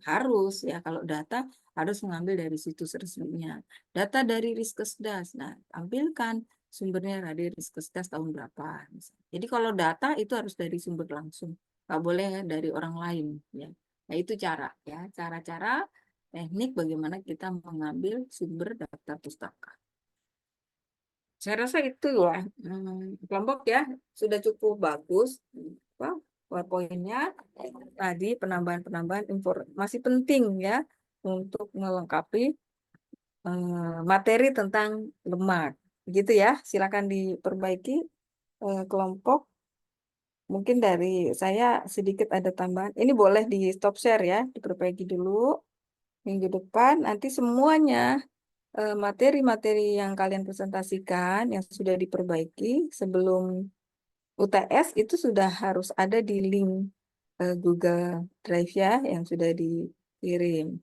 harus ya kalau data harus mengambil dari situs resminya. Data dari Riskesdas. Nah, tampilkan sumbernya dari Riskesdas tahun berapa. Misalnya. Jadi kalau data itu harus dari sumber langsung. Nggak boleh dari orang lain ya. Nah, itu cara ya, cara-cara teknik bagaimana kita mengambil sumber data pustaka. Saya rasa itu ya, kelompok ya sudah cukup bagus. PowerPoint-nya tadi penambahan-penambahan informasi penting ya untuk melengkapi materi tentang lemak. Gitu ya, silakan diperbaiki kelompok. Mungkin dari saya sedikit ada tambahan. Ini boleh di stop share ya, diperbaiki dulu. Minggu depan nanti semuanya materi-materi yang kalian presentasikan yang sudah diperbaiki sebelum UTS itu sudah harus ada di link Google Drive ya yang sudah dikirim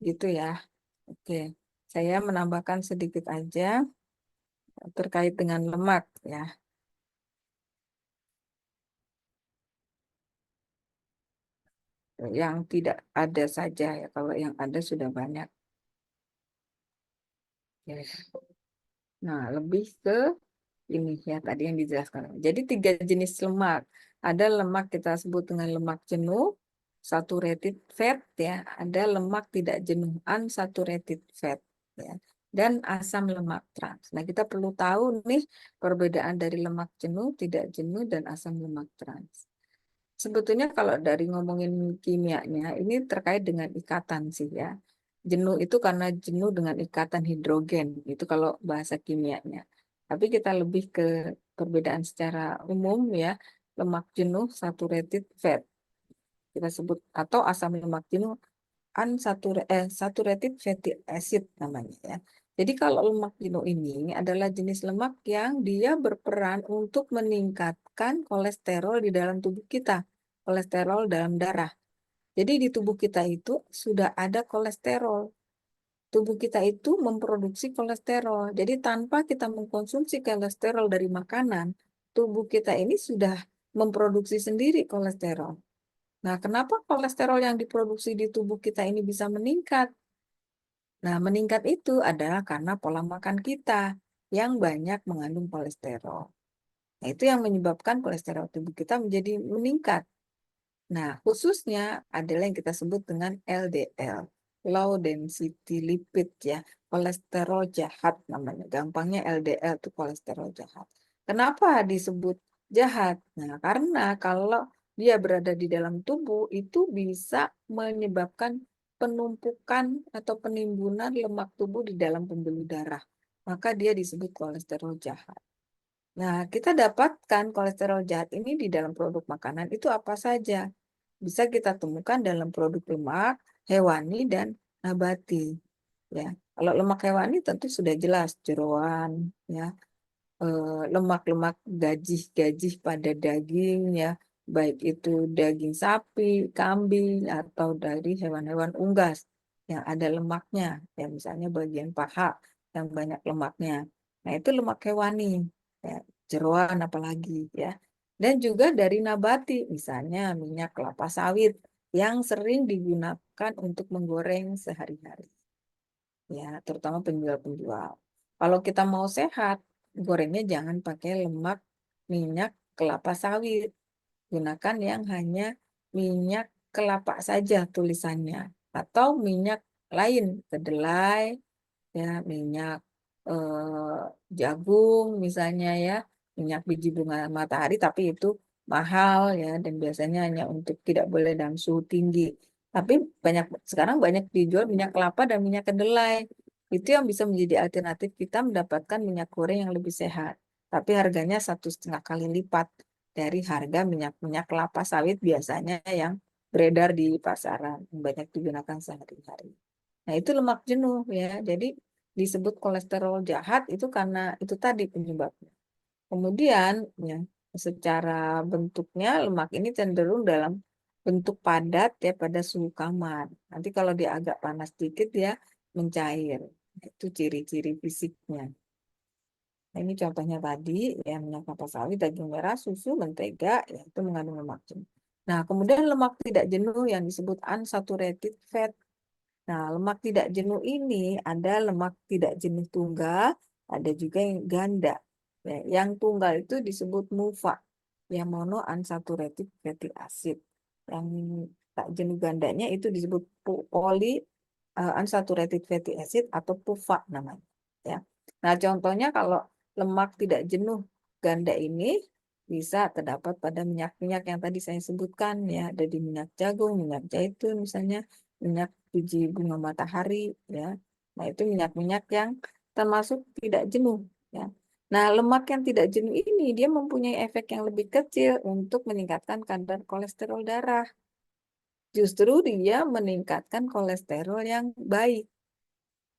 gitu ya. Oke, saya menambahkan sedikit aja terkait dengan lemak ya. Yang tidak ada saja ya, kalau yang ada sudah banyak. Ya. Nah, lebih ke ini ya tadi yang dijelaskan. Jadi 3 jenis lemak. Ada lemak kita sebut dengan lemak jenuh, saturated fat ya. Ada lemak tidak jenuh, unsaturated fat ya. Dan asam lemak trans. Nah, kita perlu tahu nih perbedaan dari lemak jenuh, tidak jenuh, dan asam lemak trans. Sebetulnya kalau dari ngomongin kimianya, ini terkait dengan ikatan sih ya. Jenuh itu karena jenuh dengan ikatan hidrogen, itu kalau bahasa kimianya. Tapi kita lebih ke perbedaan secara umum ya, lemak jenuh saturated fat. Kita sebut atau asam lemak jenuh saturated fatty acid namanya ya. Jadi kalau lemak jenuh ini adalah jenis lemak yang dia berperan untuk meningkatkan kolesterol di dalam tubuh kita, kolesterol dalam darah. Jadi di tubuh kita itu sudah ada kolesterol. Tubuh kita itu memproduksi kolesterol. Jadi tanpa kita mengkonsumsi kolesterol dari makanan, tubuh kita ini sudah memproduksi sendiri kolesterol. Nah, kenapa kolesterol yang diproduksi di tubuh kita ini bisa meningkat? Nah, meningkat itu adalah karena pola makan kita yang banyak mengandung kolesterol. Nah, itu yang menyebabkan kolesterol tubuh kita menjadi meningkat. Nah, khususnya adalah yang kita sebut dengan LDL, low density lipid ya, kolesterol jahat namanya. Gampangnya LDL itu kolesterol jahat. Kenapa disebut jahat? Nah, karena kalau dia berada di dalam tubuh itu bisa menyebabkan penumpukan atau penimbunan lemak tubuh di dalam pembuluh darah. Maka dia disebut kolesterol jahat. Nah, kita dapatkan kolesterol jahat ini di dalam produk makanan itu apa saja? Bisa kita temukan dalam produk lemak, hewani, dan nabati. Ya, kalau lemak hewani tentu sudah jelas jeroan, ya, lemak-lemak gajih-gajih pada daging, ya, baik itu daging sapi, kambing, atau dari hewan-hewan unggas. yang ada lemaknya, ya misalnya bagian paha yang banyak lemaknya. Nah, itu lemak hewani, ya, jeroan apalagi ya. Dan juga dari nabati, misalnya minyak kelapa sawit yang sering digunakan untuk menggoreng sehari-hari. Ya, terutama penjual-penjual. Kalau kita mau sehat, gorengnya jangan pakai lemak minyak kelapa sawit. Gunakan yang hanya minyak kelapa saja tulisannya. Atau minyak lain, kedelai, ya minyak jagung misalnya ya, minyak biji bunga matahari, tapi itu mahal ya, dan biasanya hanya untuk tidak boleh dalam suhu tinggi. Tapi sekarang banyak dijual minyak kelapa dan minyak kedelai. Itu yang bisa menjadi alternatif kita mendapatkan minyak goreng yang lebih sehat. Tapi harganya 1,5 kali lipat dari harga minyak kelapa sawit biasanya yang beredar di pasaran, yang banyak digunakan sehari-hari. Nah, itu lemak jenuh ya. Jadi disebut kolesterol jahat itu karena itu tadi penyebabnya. Kemudian ya, secara bentuknya lemak ini cenderung dalam bentuk padat ya pada suhu kamar. Nanti kalau dia agak panas sedikit dia mencair. Itu ciri-ciri fisiknya. Nah, ini contohnya tadi ya, minyak kelapa sawit, daging merah, susu, mentega, ya itu mengandung lemak jenuh. Nah, kemudian lemak tidak jenuh yang disebut unsaturated fat. Nah, lemak tidak jenuh ini ada lemak tidak jenuh tunggal, ada juga yang ganda. Ya, yang tunggal itu disebut MUFA, yang mono unsaturated fatty acid. Yang tak jenuh gandanya itu disebut poly unsaturated fatty acid atau PUFA namanya. Ya. Nah, contohnya kalau lemak tidak jenuh ganda ini bisa terdapat pada minyak-minyak yang tadi saya sebutkan ya, ada di minyak jagung, minyak zaitun misalnya, minyak biji bunga matahari ya. Nah, itu minyak-minyak yang termasuk tidak jenuh ya. Nah, lemak yang tidak jenuh ini dia mempunyai efek yang lebih kecil untuk meningkatkan kadar kolesterol darah. Justru dia meningkatkan kolesterol yang baik.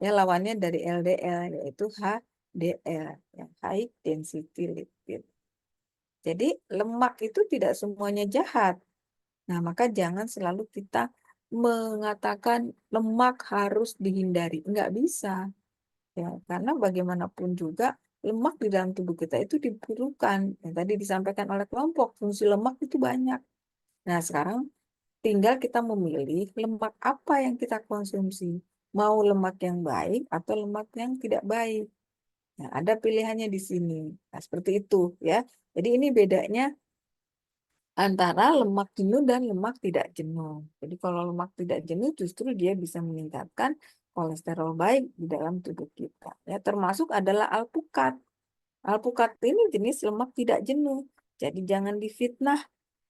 Ya, lawannya dari LDL yaitu HDL, ya, high density lipid. Jadi lemak itu tidak semuanya jahat. Nah, maka jangan selalu kita mengatakan lemak harus dihindari. Enggak bisa. Ya, karena bagaimanapun juga lemak di dalam tubuh kita itu diperlukan. Yang tadi disampaikan oleh kelompok, fungsi lemak itu banyak. Nah, sekarang tinggal kita memilih lemak apa yang kita konsumsi. Mau lemak yang baik atau lemak yang tidak baik. Nah, ada pilihannya di sini. Nah, seperti itu ya. Jadi ini bedanya antara lemak jenuh dan lemak tidak jenuh. Jadi kalau lemak tidak jenuh justru dia bisa meningkatkan kolesterol baik di dalam tubuh kita. Ya, termasuk adalah alpukat. Alpukat ini jenis lemak tidak jenuh. Jadi jangan difitnah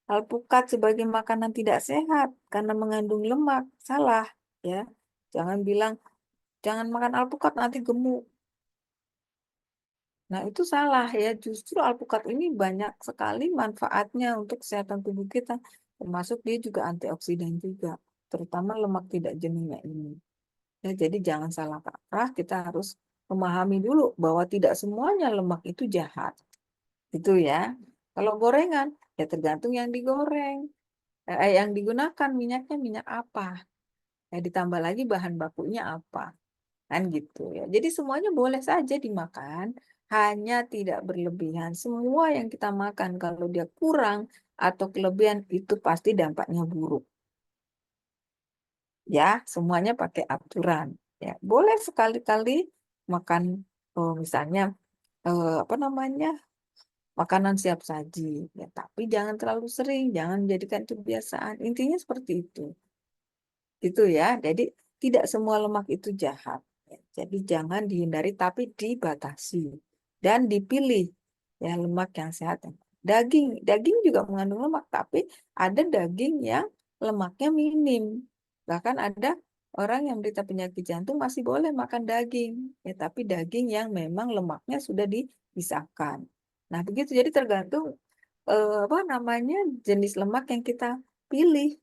alpukat sebagai makanan tidak sehat karena mengandung lemak. Salah ya. Jangan bilang jangan makan alpukat nanti gemuk. Nah, itu salah ya. Justru alpukat ini banyak sekali manfaatnya untuk kesehatan tubuh kita. Termasuk dia juga antioksidan juga. Terutama lemak tidak jenuhnya ini. Ya, jadi jangan salah kaprah. Kita harus memahami dulu bahwa tidak semuanya lemak itu jahat. Itu ya. Kalau gorengan, ya tergantung yang digoreng. Yang digunakan minyaknya minyak apa. Ya, ditambah lagi bahan bakunya apa. Kan gitu ya. Jadi semuanya boleh saja dimakan, hanya tidak berlebihan. Semua yang kita makan kalau dia kurang atau kelebihan itu pasti dampaknya buruk. Ya, semuanya pakai aturan. Ya, boleh sekali-kali makan misalnya apa namanya? Makanan siap saji, ya, tapi jangan terlalu sering, jangan menjadikan itu kebiasaan. Intinya seperti itu. Itu ya. Jadi tidak semua lemak itu jahat. Ya, jadi jangan dihindari tapi dibatasi dan dipilih ya lemak yang sehat. Daging juga mengandung lemak, tapi ada daging yang lemaknya minim. Bahkan ada orang yang menderita penyakit jantung masih boleh makan daging, ya tapi daging yang memang lemaknya sudah dipisahkan. Nah, begitu jadi tergantung apa namanya jenis lemak yang kita pilih.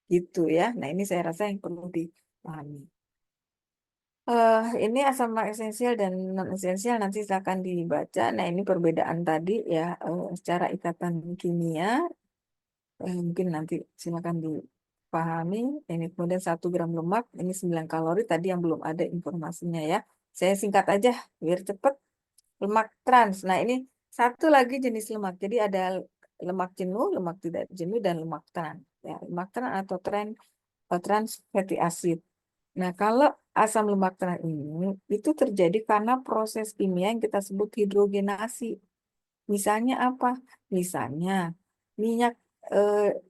Gitu ya. Nah, ini saya rasa yang perlu dipahami. Ini asam lemak esensial dan non esensial nanti silakan dibaca. Nah, ini perbedaan tadi ya secara ikatan kimia. Mungkin nanti silakan pahami. Ini kemudian 1 gram lemak, ini 9 kalori tadi yang belum ada informasinya ya. Saya singkat aja biar cepet. Lemak trans. Nah, ini satu lagi jenis lemak. Jadi ada lemak jenuh, lemak tidak jenuh, dan lemak trans. Ya, lemak trans atau trans fatty acid. Nah, kalau asam lemak trans ini itu terjadi karena proses kimia yang kita sebut hidrogenasi. Misalnya apa? Misalnya minyak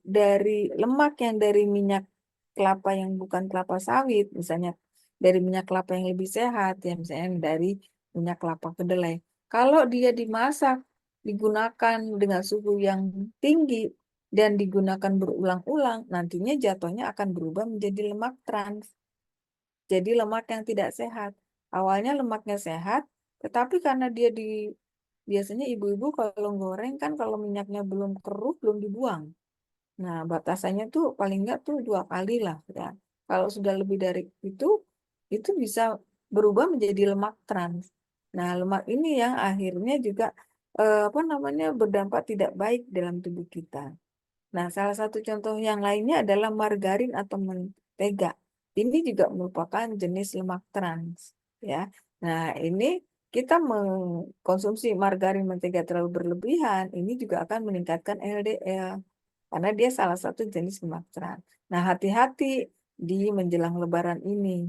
dari lemak yang dari minyak kelapa yang bukan kelapa sawit, misalnya dari minyak kelapa yang lebih sehat, ya misalnya dari minyak kelapa kedelai. Kalau dia dimasak, digunakan dengan suhu yang tinggi dan digunakan berulang-ulang, nantinya jatuhnya akan berubah menjadi lemak trans. Jadi lemak yang tidak sehat. Awalnya lemaknya sehat, tetapi karena dia biasanya ibu-ibu kalau goreng kan kalau minyaknya belum keruh, belum dibuang. Nah, batasannya tuh paling enggak tuh 2 kali lah ya. Kalau sudah lebih dari itu bisa berubah menjadi lemak trans. Nah, lemak ini yang akhirnya juga apa namanya berdampak tidak baik dalam tubuh kita. Nah, salah satu contoh yang lainnya adalah margarin atau mentega. Ini juga merupakan jenis lemak trans, ya. Nah, ini kita mengkonsumsi margarin mentega terlalu berlebihan, ini juga akan meningkatkan LDL karena dia salah satu jenis lemak trans. Nah, hati-hati di menjelang Lebaran ini.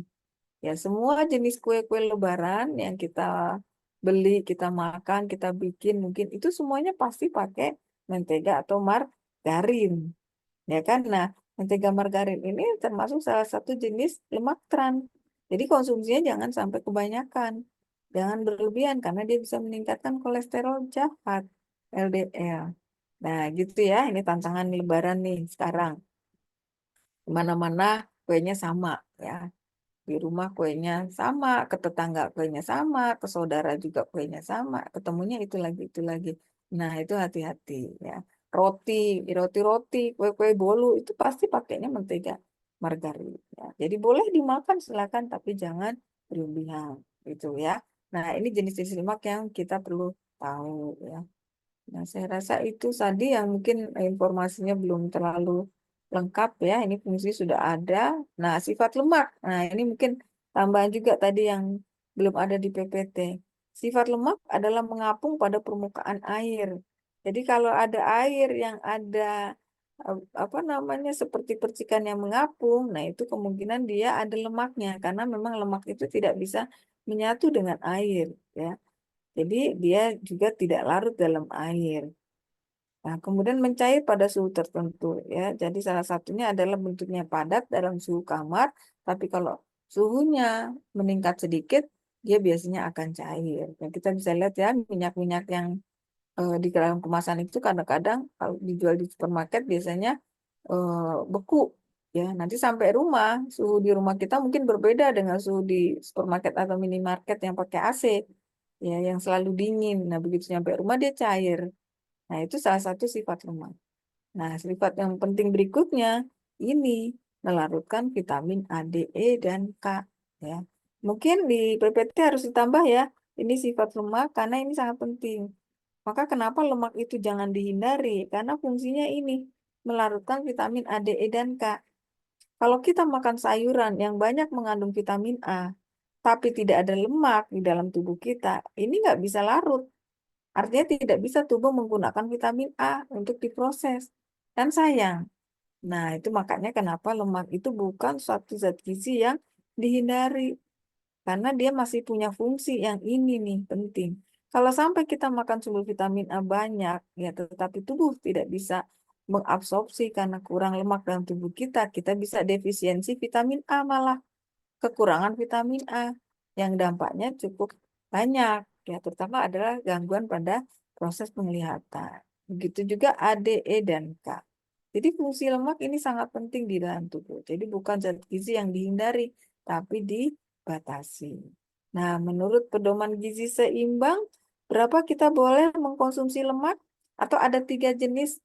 Ya, semua jenis kue-kue Lebaran yang kita beli, kita makan, kita bikin, mungkin itu semuanya pasti pakai mentega atau margarin, ya kan? Nah, mentega margarin ini termasuk salah satu jenis lemak trans. Jadi konsumsinya jangan sampai kebanyakan, jangan berlebihan karena dia bisa meningkatkan kolesterol jahat, LDL. Nah, gitu ya. Ini tantangan Lebaran nih sekarang. Kemana-mana kuenya sama ya. Di rumah kuenya sama, ke tetangga kuenya sama, ke saudara juga kuenya sama, ketemunya itu lagi itu lagi. Nah, itu hati-hati ya. Roti, roti-roti, kue-kue bolu itu pasti pakainya mentega margarin ya. Jadi boleh dimakan silakan tapi jangan berlebihan gitu ya. Nah, ini jenis-jenis lemak yang kita perlu tahu ya. Nah, saya rasa itu tadi yang mungkin informasinya belum terlalu lengkap ya. Ini fungsi sudah ada. Nah, sifat lemak. Nah, ini mungkin tambahan juga tadi yang belum ada di PPT. Sifat lemak adalah mengapung pada permukaan air. Jadi kalau ada air yang ada apa namanya seperti percikan yang mengapung, nah itu kemungkinan dia ada lemaknya karena memang lemak itu tidak bisa menyatu dengan air ya. Jadi dia juga tidak larut dalam air. Nah, kemudian mencair pada suhu tertentu ya. Jadi salah satunya adalah bentuknya padat dalam suhu kamar, tapi kalau suhunya meningkat sedikit, dia biasanya akan cair. Dan kita bisa lihat ya minyak-minyak yang di dalam kemasan itu kadang-kadang kalau dijual di supermarket biasanya beku ya. Nanti sampai rumah, suhu di rumah kita mungkin berbeda dengan suhu di supermarket atau minimarket yang pakai AC ya, yang selalu dingin. Nah, begitu sampai rumah dia cair. Nah, itu salah satu sifat lemak. Nah, sifat yang penting berikutnya ini melarutkan vitamin A, D, E, dan K. Ya. Mungkin di PPT harus ditambah ya, ini sifat lemak karena ini sangat penting. Maka kenapa lemak itu jangan dihindari? Karena fungsinya ini melarutkan vitamin A, D, E, dan K. Kalau kita makan sayuran yang banyak mengandung vitamin A, tapi tidak ada lemak di dalam tubuh kita, ini nggak bisa larut. Artinya tidak bisa tubuh menggunakan vitamin A untuk diproses. Kan sayang. Nah, itu makanya kenapa lemak itu bukan suatu zat gizi yang dihindari. Karena dia masih punya fungsi yang ini nih penting. Kalau sampai kita makan sumber vitamin A banyak, ya tetapi tubuh tidak bisa mengabsorpsi karena kurang lemak dalam tubuh kita bisa defisiensi vitamin A malah kekurangan vitamin A yang dampaknya cukup banyak ya terutama adalah gangguan pada proses penglihatan. Begitu juga A, D, E, dan K. Jadi fungsi lemak ini sangat penting di dalam tubuh. Jadi bukan zat gizi yang dihindari, tapi dibatasi. Nah, menurut pedoman gizi seimbang, berapa kita boleh mengkonsumsi lemak? Atau ada 3 jenis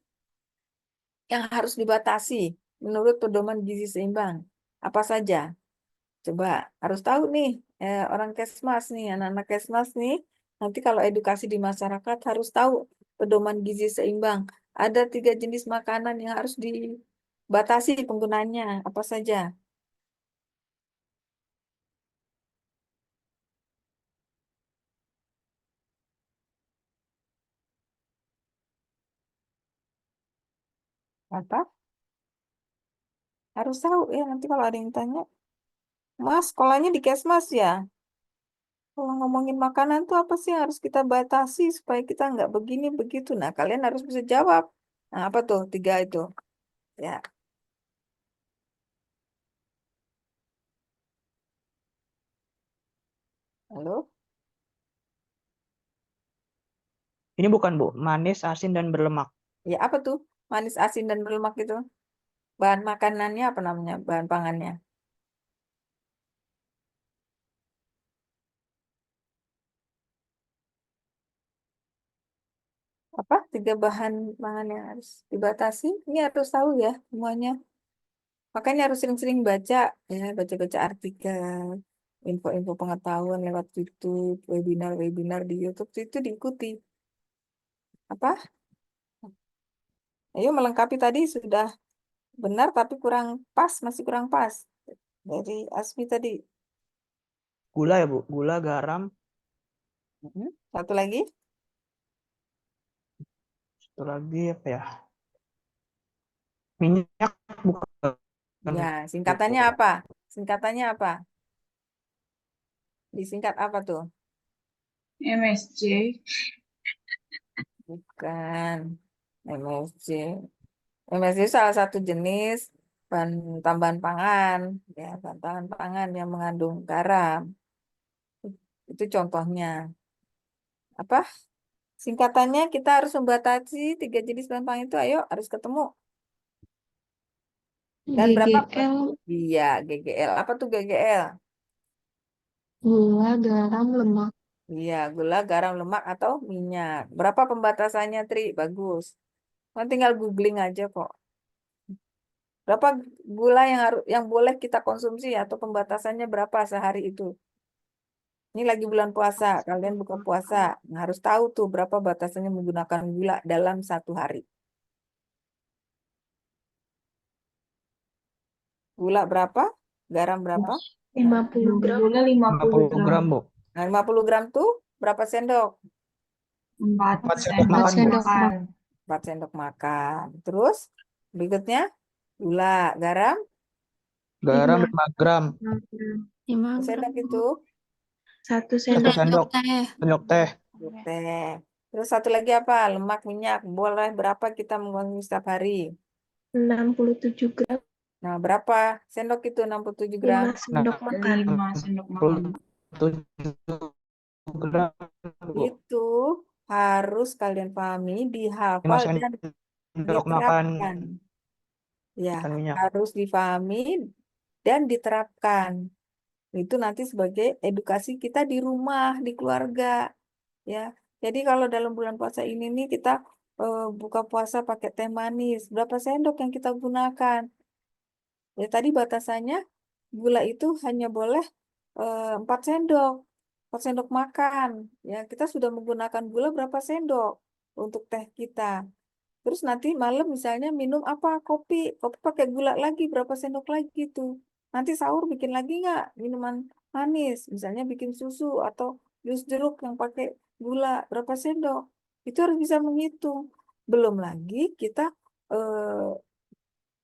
yang harus dibatasi menurut pedoman gizi seimbang? Apa saja? Coba harus tahu nih orang Kesmas nih, anak-anak Kesmas nih, nanti kalau edukasi di masyarakat harus tahu pedoman gizi seimbang. Ada 3 jenis makanan yang harus batasi penggunaannya apa saja? Apa? Harus tahu ya, nanti kalau ada yang tanya, Mas, sekolahnya di Kesmas ya? Kalau ngomongin makanan tuh apa sih yang harus kita batasi supaya kita nggak begini begitu? Nah, kalian harus bisa jawab. Nah, apa tuh 3 itu? Ya, halo? Ini bukan, Bu. Manis, asin, dan berlemak. Ya, apa tuh? Manis, asin, dan berlemak itu? Bahan makanannya apa namanya? Bahan pangannya? Apa? 3 bahan pangan yang harus dibatasi? Ini harus tahu ya semuanya. Makanya harus sering-sering baca, ya, baca-baca artikel, info-info pengetahuan lewat YouTube, webinar-webinar di YouTube itu diikuti. Apa? Ayo melengkapi tadi sudah benar tapi kurang pas, masih kurang pas. Dari Asmi tadi. Gula ya, Bu. Gula, garam. Satu lagi? Satu lagi apa ya? Minyak bukan. Ya, singkatannya apa? Singkatannya apa? Disingkat apa tuh? MSC. Bukan. MSC. MSC salah satu jenis bahan tambahan pangan, ya, bahan tambahan pangan yang mengandung garam. Itu contohnya. Apa? Singkatannya kita harus membatasi 3 jenis bahan pangan itu. Ayo, harus ketemu. Dan berapa? GGL, Iya, GGL. Apa tuh GGL? gula, garam, lemak. Iya, gula, garam, lemak, atau minyak. Berapa pembatasannya, Tri? Bagus. Kan tinggal googling aja kok. Berapa gula yang boleh kita konsumsi atau pembatasannya berapa sehari itu? Ini lagi bulan puasa, kalian buka puasa. Nah, harus tahu tuh berapa batasannya menggunakan gula dalam 1 hari. Gula berapa? Garam berapa? 50 gram. Gula 50 50 gram, Bu. Nah, 50 gram tuh berapa sendok? 4 4 sendok sendok makan, Bu. sendok makan. 4 sendok makan. Terus berikutnya gula, garam, Garam 5 5 gram. 5 sendok gram. itu 1 1 sendok sendok. teh. Sendok teh. teh. Terus satu lagi apa? Lemak, minyak. Boleh berapa kita mengkonsumsi setiap hari? 67 gram. Nah, berapa sendok itu 67 gram? 5 sendok makan. 5 sendok makan. 7 gram, Bu. Itu harus kalian pahami, 5 dihafal, dan sendok makan diterapkan. Ya, minyak. harus difahami dan diterapkan. Itu nanti sebagai edukasi kita di rumah, di keluarga. Ya, jadi kalau dalam bulan puasa ini nih kita buka puasa pakai teh manis, berapa sendok yang kita gunakan? Ya, tadi batasannya gula itu hanya boleh 4 sendok. 4 sendok makan. Ya, kita sudah menggunakan gula berapa sendok untuk teh kita. Terus nanti malam misalnya minum apa? Kopi. Kopi pakai gula lagi, berapa sendok lagi tuh. Nanti sahur bikin lagi nggak minuman manis. Misalnya bikin susu atau jus jeruk yang pakai gula, berapa sendok. Itu harus bisa menghitung. Belum lagi kita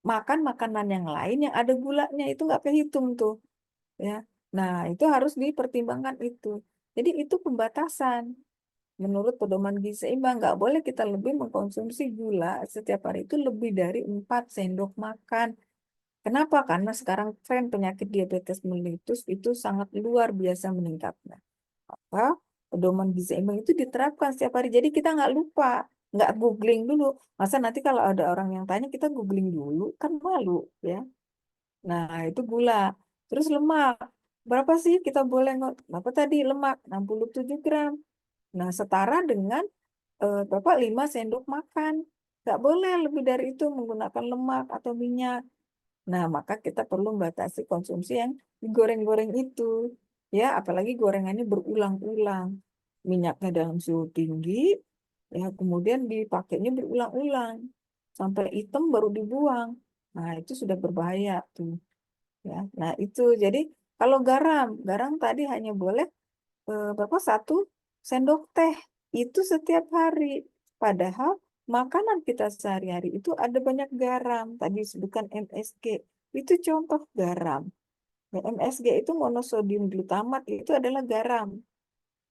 makan makanan yang lain yang ada gulanya. Itu nggak kehitung tuh. Ya. Nah, itu harus dipertimbangkan itu. Jadi itu pembatasan. Menurut pedoman gizi seimbang, nggak boleh kita lebih mengkonsumsi gula setiap hari itu lebih dari 4 sendok makan. Kenapa? Karena sekarang tren penyakit diabetes mellitus itu sangat luar biasa meningkatnya. Apa? Pedoman gizi seimbang itu diterapkan setiap hari. Jadi kita nggak lupa, nggak googling dulu. Masa nanti kalau ada orang yang tanya kita googling dulu, kan malu ya. Nah, itu gula. Terus lemak. Berapa sih kita boleh apa tadi lemak? 67 gram. Nah, setara dengan Bapak 5 sendok makan. Nggak boleh lebih dari itu menggunakan lemak atau minyak. Nah, maka kita perlu membatasi konsumsi yang digoreng-goreng itu. Ya, apalagi gorengannya berulang-ulang. Minyaknya dalam suhu tinggi, ya kemudian dipakainya berulang-ulang. Sampai hitam baru dibuang. Nah, itu sudah berbahaya tuh. Ya, nah itu jadi kalau garam tadi hanya boleh berapa 1 sendok teh itu setiap hari. Padahal makanan kita sehari-hari itu ada banyak garam. Tadi disebutkan MSG itu contoh garam. Nah, MSG itu monosodium glutamat itu adalah garam.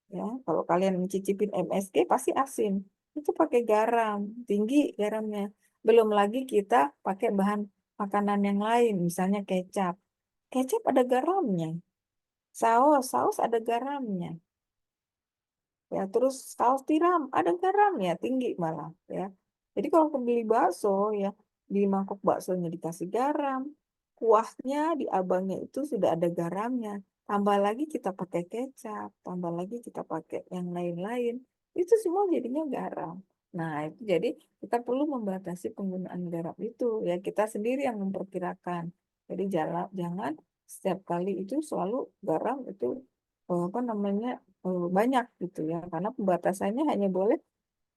Ya, kalau kalian mencicipin MSG pasti asin. Itu pakai garam, tinggi garamnya. Belum lagi kita pakai bahan makanan yang lain, misalnya kecap. Kecap ada garamnya. Saus ada garamnya. Ya, terus saus tiram ada garamnya, tinggi malah ya. Jadi kalau beli bakso ya, di mangkok baksonya dikasih garam, kuahnya di abangnya itu sudah ada garamnya. Tambah lagi kita pakai kecap, tambah lagi kita pakai yang lain-lain, itu semua jadinya garam. Nah, itu jadi kita perlu membatasi penggunaan garam itu ya, kita sendiri yang memperkirakan. Jadi jangan setiap kali itu selalu garam itu apa namanya banyak gitu ya, karena pembatasannya hanya boleh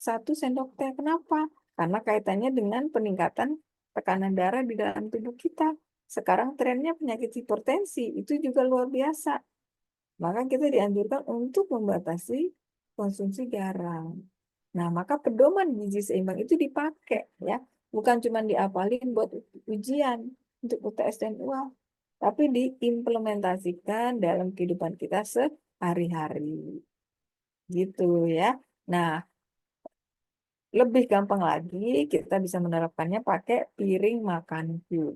1 sendok teh. Kenapa? Karena kaitannya dengan peningkatan tekanan darah di dalam tubuh kita. Sekarang trennya penyakit hipertensi itu juga luar biasa. Maka kita dianjurkan untuk membatasi konsumsi garam. Nah, maka pedoman gizi seimbang itu dipakai ya, bukan cuma diapalin buat ujian untuk UTS dan UA, tapi diimplementasikan dalam kehidupan kita sehari-hari. Gitu ya. Nah, lebih gampang lagi kita bisa menerapkannya pakai piring makanku.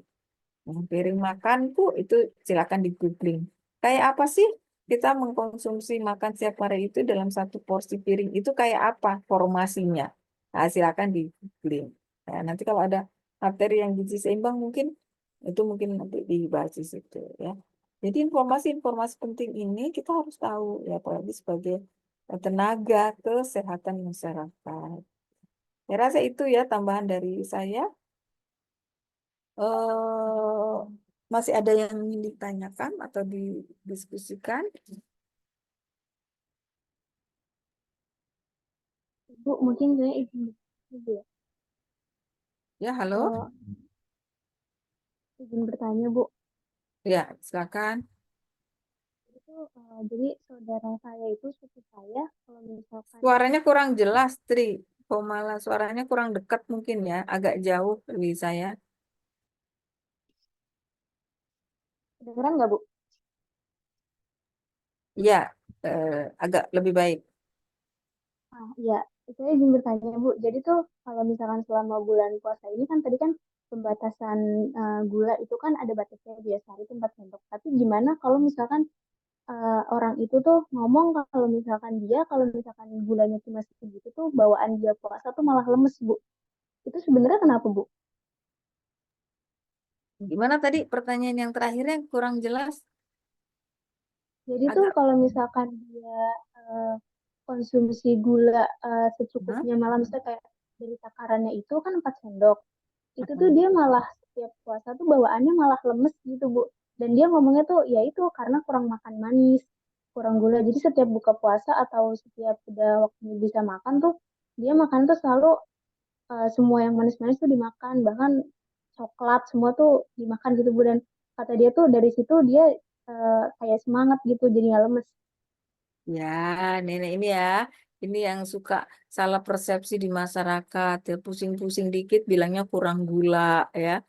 Nah, piring makanku itu silakan di googling. Kayak apa sih kita mengkonsumsi makan setiap hari itu dalam 1 porsi piring itu kayak apa formasinya? Nah, silakan di googling. Nah, nanti kalau ada materi yang gizi seimbang mungkin nanti dibahas di situ ya. Jadi informasi-informasi penting ini kita harus tahu ya, apalagi sebagai tenaga kesehatan masyarakat. Saya rasa itu ya tambahan dari saya. eh Masih ada yang ingin ditanyakan atau didiskusikan? Bu, mungkin saya izin Bu, ya. Ya, halo. Izin bertanya, Bu. Ya, silakan. Itu jadi saudara saya itu seperti saya kalau misalkan Suaranya kurang jelas, Tri. Kok malah suaranya kurang dekat mungkin ya, agak jauh dari saya. kedengeran nggak, Bu? Ya, agak lebih baik. Iya, saya izin bertanya, Bu. Jadi tuh kalau misalkan selama bulan puasa ini kan tadi kan pembatasan gula itu kan ada batasnya biasa itu 4 sendok. Tapi gimana kalau misalkan orang itu tuh ngomong kalau misalkan gulanya cuma segitu tuh bawaan dia puasa tuh malah lemes, Bu. Itu sebenarnya kenapa, Bu? Gimana tadi pertanyaan yang terakhirnya kurang jelas? Jadi tuh Agak. kalau misalkan dia konsumsi gula secukupnya malam, misalnya kayak dari takarannya itu kan 4 sendok. Itu tuh dia malah setiap puasa tuh bawaannya malah lemes gitu, Bu. Dan dia ngomongnya tuh ya itu karena kurang makan manis, kurang gula. Jadi setiap buka puasa atau setiap udah waktunya bisa makan tuh dia makan tuh selalu semua yang manis-manis tuh dimakan, bahkan coklat semua tuh dimakan gitu, Bu. Dan kata dia tuh dari situ dia kayak semangat gitu, jadi nggak lemes. Ya, nenek ini ya, ini yang suka salah persepsi di masyarakat, ya pusing-pusing dikit bilangnya kurang gula, ya.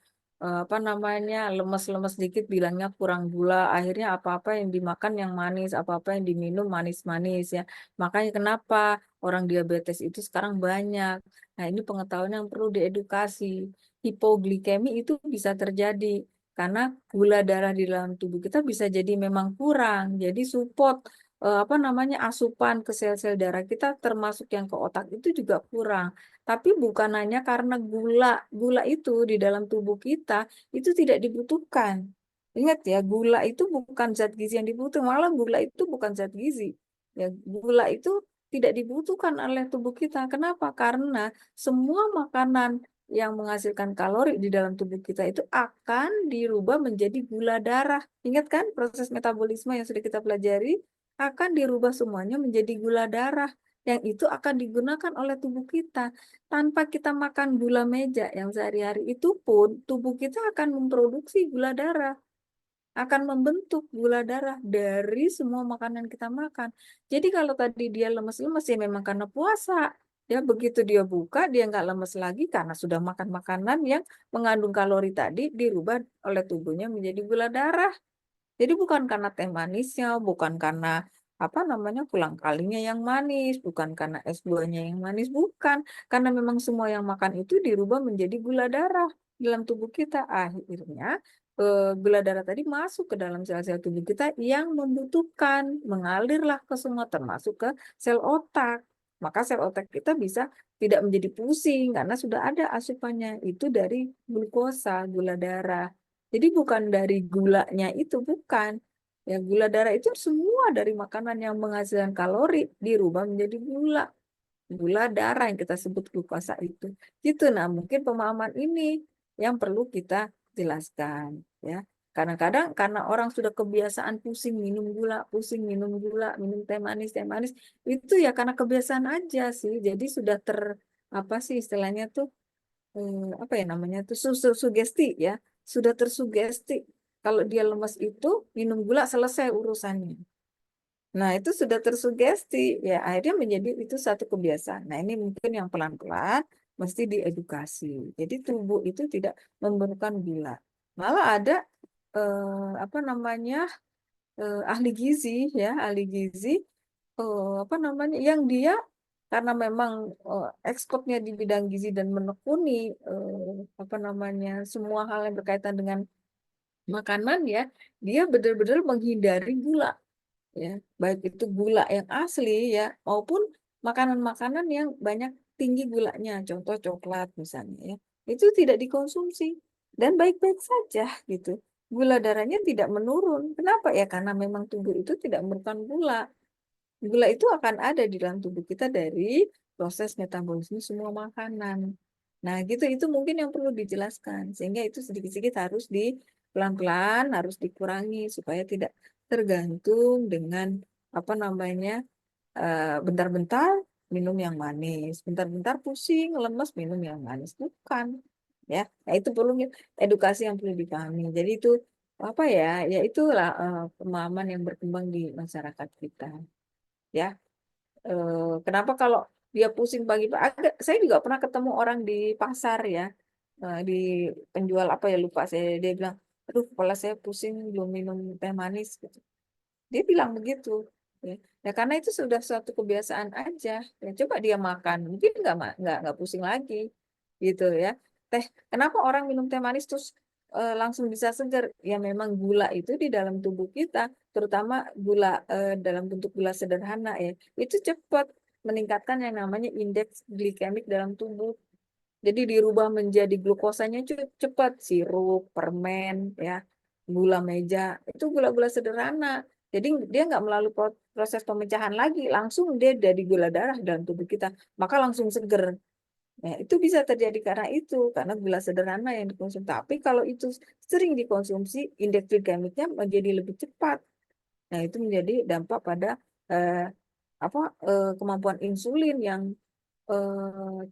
Apa namanya, lemes-lemes dikit bilangnya kurang gula, akhirnya apa-apa yang dimakan yang manis, apa-apa yang diminum manis-manis ya. Makanya kenapa orang diabetes itu sekarang banyak. Nah, ini pengetahuan yang perlu diedukasi. Hipoglikemi itu bisa terjadi karena gula darah di dalam tubuh kita bisa jadi memang kurang, jadi support apa namanya asupan ke sel-sel darah kita termasuk yang ke otak itu juga kurang. Tapi bukan hanya karena gula itu di dalam tubuh kita itu tidak dibutuhkan. Ingat ya, gula itu bukan zat gizi yang dibutuhkan, malah gula itu bukan zat gizi. Ya, gula itu tidak dibutuhkan oleh tubuh kita. Kenapa? Karena semua makanan yang menghasilkan kalori di dalam tubuh kita itu akan dirubah menjadi gula darah. Ingat kan proses metabolisme yang sudah kita pelajari? Akan dirubah semuanya menjadi gula darah. yang itu akan digunakan oleh tubuh kita. Tanpa kita makan gula meja yang sehari-hari itu pun, tubuh kita akan memproduksi gula darah, akan membentuk gula darah dari semua makanan kita makan. Jadi kalau tadi dia lemes-lemes ya memang karena puasa. Ya begitu dia buka, dia nggak lemes lagi karena sudah makan makanan yang mengandung kalori tadi dirubah oleh tubuhnya menjadi gula darah. Jadi bukan karena teh manisnya, bukan karena apa namanya pulang kalinya yang manis, bukan karena es buahnya yang manis, bukan. Karena memang semua yang makan itu dirubah menjadi gula darah dalam tubuh kita. Akhirnya gula darah tadi masuk ke dalam sel-sel tubuh kita yang membutuhkan, mengalirlah ke semua termasuk ke sel otak. Maka sel otak kita bisa tidak menjadi pusing karena sudah ada asupannya itu dari glukosa, gula darah. Jadi bukan dari gulanya itu, bukan. Ya, gula darah itu semua dari makanan yang menghasilkan kalori dirubah menjadi gula. Gula darah yang kita sebut glukosa itu. Gitu. Nah, mungkin pemahaman ini yang perlu kita jelaskan. Ya. Kadang-kadang karena orang sudah kebiasaan pusing minum gula, minum teh manis, itu ya karena kebiasaan aja sih. Jadi sudah apa sih istilahnya tuh, apa ya namanya tuh sugesti ya, sudah tersugesti kalau dia lemas itu minum gula selesai urusannya. Nah itu sudah tersugesti ya akhirnya menjadi itu satu kebiasaan. Nah ini mungkin yang pelan-pelan mesti diedukasi. Jadi tubuh itu tidak memerlukan gula. Malah ada apa namanya ahli gizi ya, ahli gizi apa namanya yang dia karena memang ekspertnya di bidang gizi dan menekuni apa namanya semua hal yang berkaitan dengan makanan ya, dia benar-benar menghindari gula ya, baik itu gula yang asli ya maupun makanan-makanan yang banyak tinggi gulanya, contoh coklat misalnya ya, itu tidak dikonsumsi dan baik-baik saja gitu. Gula darahnya tidak menurun. Kenapa ya? Karena memang tubuh itu tidak memerlukan gula. Gula itu akan ada di dalam tubuh kita dari proses metabolisme semua makanan. Nah, gitu itu mungkin yang perlu dijelaskan. Sehingga itu sedikit-sedikit harus pelan-pelan harus dikurangi supaya tidak tergantung dengan apa namanya bentar-bentar minum yang manis, bentar-bentar pusing, lemes minum yang manis. Bukan. Ya, nah, itu perlu edukasi yang perlu dipahami. Jadi itu apa ya? Ya itulah pemahaman yang berkembang di masyarakat kita. Ya, kenapa kalau dia pusing pagi-pagi? Saya juga pernah ketemu orang di pasar ya, di penjual apa ya lupa saya. Dia bilang, aduh kepala saya pusing belum minum teh manis gitu. Dia bilang begitu. Ya, ya karena itu sudah suatu kebiasaan aja. Ya, coba dia makan, mungkin nggak pusing lagi, gitu ya. Kenapa orang minum teh manis terus langsung bisa segar? Ya memang gula itu di dalam tubuh kita, terutama gula dalam bentuk gula sederhana ya, itu cepat meningkatkan yang namanya indeks glikemik dalam tubuh. Jadi dirubah menjadi glukosanya cepat, sirup, permen, ya, gula meja, itu gula-gula sederhana. Jadi dia nggak melalui proses pemecahan lagi, langsung dia jadi gula darah dalam tubuh kita, maka langsung seger. Nah, itu bisa terjadi karena gula sederhana yang dikonsumsi. Tapi kalau itu sering dikonsumsi, indeks glikemiknya menjadi lebih cepat. Nah, itu menjadi dampak pada eh, kemampuan insulin yang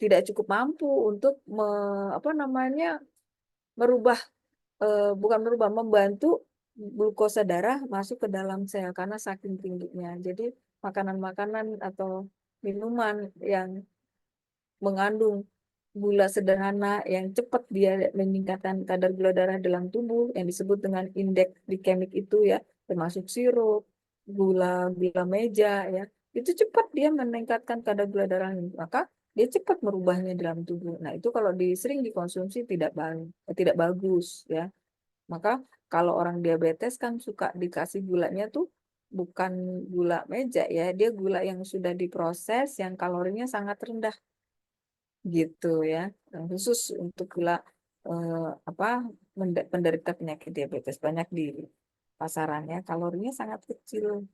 tidak cukup mampu untuk apa namanya merubah bukan merubah membantu glukosa darah masuk ke dalam sel karena saking tingginya. Jadi makanan-makanan atau minuman yang mengandung gula sederhana yang cepat dia meningkatkan kadar gula darah dalam tubuh yang disebut dengan indeks glikemik itu ya, termasuk sirup, gula meja ya, itu cepat dia meningkatkan kadar gula darah, maka dia cepat merubahnya dalam tubuh. Nah, itu kalau sering dikonsumsi tidak bagus ya. Maka kalau orang diabetes kan suka dikasih gulanya tuh bukan gula meja ya, dia gula yang sudah diproses yang kalorinya sangat rendah gitu ya. Nah, khusus untuk gula apa penderita penyakit diabetes banyak di pasarannya kalorinya sangat kecil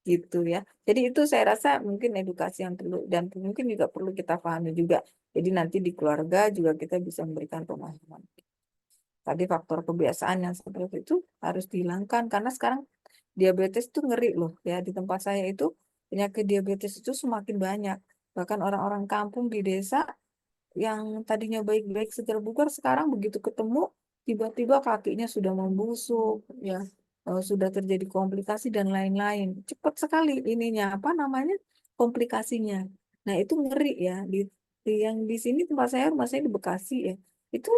gitu ya. Jadi itu saya rasa mungkin edukasi yang perlu dan mungkin juga perlu kita pahami juga. Jadi nanti di keluarga juga kita bisa memberikan pemahaman. Tadi faktor kebiasaan yang seperti itu harus dihilangkan karena sekarang diabetes itu ngeri loh ya, di tempat saya itu penyakit diabetes itu semakin banyak. Bahkan orang-orang kampung di desa yang tadinya baik-baik segar bugar sekarang begitu ketemu tiba-tiba kakinya sudah membusuk ya, sudah terjadi komplikasi dan lain-lain. Cepat sekali ininya apa namanya komplikasinya. Nah itu ngeri ya yang di sini tempat saya, rumah saya di Bekasi ya, itu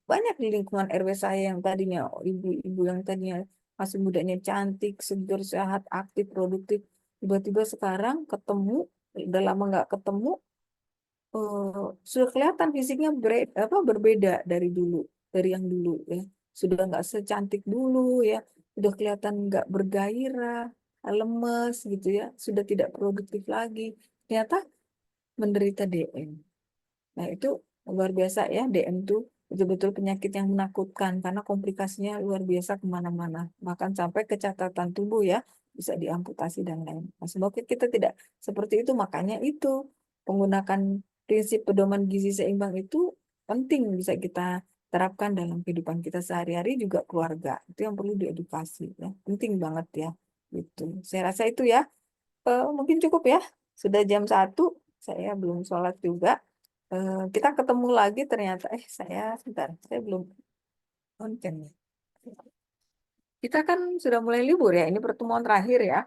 banyak di lingkungan RW saya yang tadinya ibu-ibu yang tadinya masih mudanya cantik, segar, sehat, aktif, produktif, tiba-tiba sekarang ketemu, udah lama nggak ketemu, sudah kelihatan fisiknya berbeda dari dulu, dari yang dulu ya. Sudah nggak secantik dulu ya, sudah kelihatan nggak bergairah, lemes gitu ya, sudah tidak produktif lagi. Ternyata menderita DM. Nah, itu luar biasa ya, DM tuh betul-betul penyakit yang menakutkan karena komplikasinya luar biasa kemana-mana. Bahkan sampai ke catatan tubuh ya, bisa diamputasi dan lain. Nah, semoga kita tidak seperti itu. Makanya itu, menggunakan prinsip pedoman gizi seimbang itu penting bisa kita terapkan dalam kehidupan kita sehari-hari juga keluarga. Itu yang perlu diedukasi ya. Penting banget ya. Gitu. Saya rasa itu ya. Mungkin cukup ya. Sudah jam 1, saya belum sholat juga. Kita ketemu lagi ternyata sebentar, saya belum konten ya. Kita kan sudah mulai libur ya, ini pertemuan terakhir ya.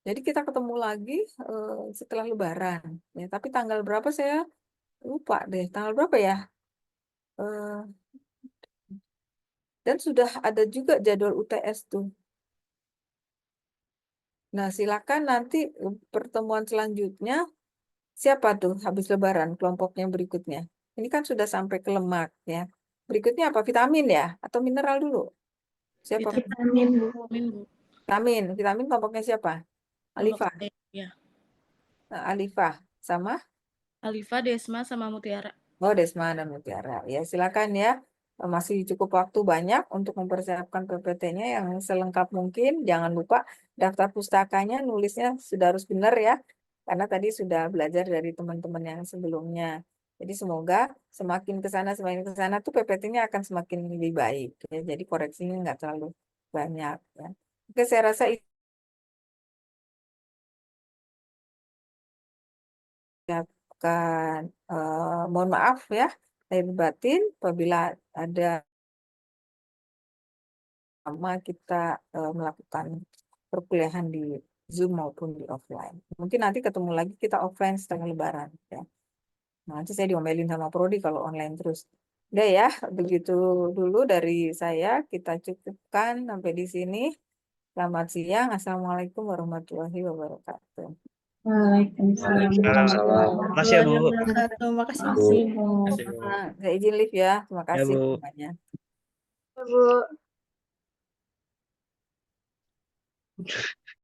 Jadi kita ketemu lagi setelah Lebaran. Ya, tapi tanggal berapa saya lupa deh. Tanggal berapa ya? Eh, dan sudah ada juga jadwal UTS tuh. Nah, silakan nanti pertemuan selanjutnya siapa tuh habis Lebaran kelompoknya berikutnya. Ini kan sudah sampai ke lemak ya. Berikutnya apa? Vitamin ya? Atau mineral dulu? Siapa? Vitamin, Bu. Vitamin. Vitamin kelompoknya siapa? Alifah. Ya. Alifah sama? Alifah, Desma, sama Mutiara. Oh, Desma dan Mutiara. Ya, silakan ya. Masih cukup waktu banyak untuk mempersiapkan PPT-nya yang selengkap mungkin. Jangan lupa daftar pustakanya, nulisnya sudah harus benar ya. Karena tadi sudah belajar dari teman-teman yang sebelumnya. Jadi semoga semakin ke sana tuh PPT-nya akan semakin lebih baik. Ya. Jadi koreksinya nggak terlalu banyak. Ya. Oke, saya rasa kan mohon maaf ya lahir batin apabila ada kita melakukan perkuliahan di Zoom maupun di offline. Mungkin nanti ketemu lagi kita offline setelah Lebaran ya. Nanti saya diomelin sama Prodi kalau online terus. Udah ya, begitu dulu dari saya. Kita cukupkan sampai di sini. Selamat siang. Assalamualaikum warahmatullahi wabarakatuh. Waalaikumsalam warahmatullahi Makasih ya, Bu. wabarakatuh. Makasih. Makasih, Bu. Saya izin live ya. Terima Ya, kasih Bu. semuanya. Bu.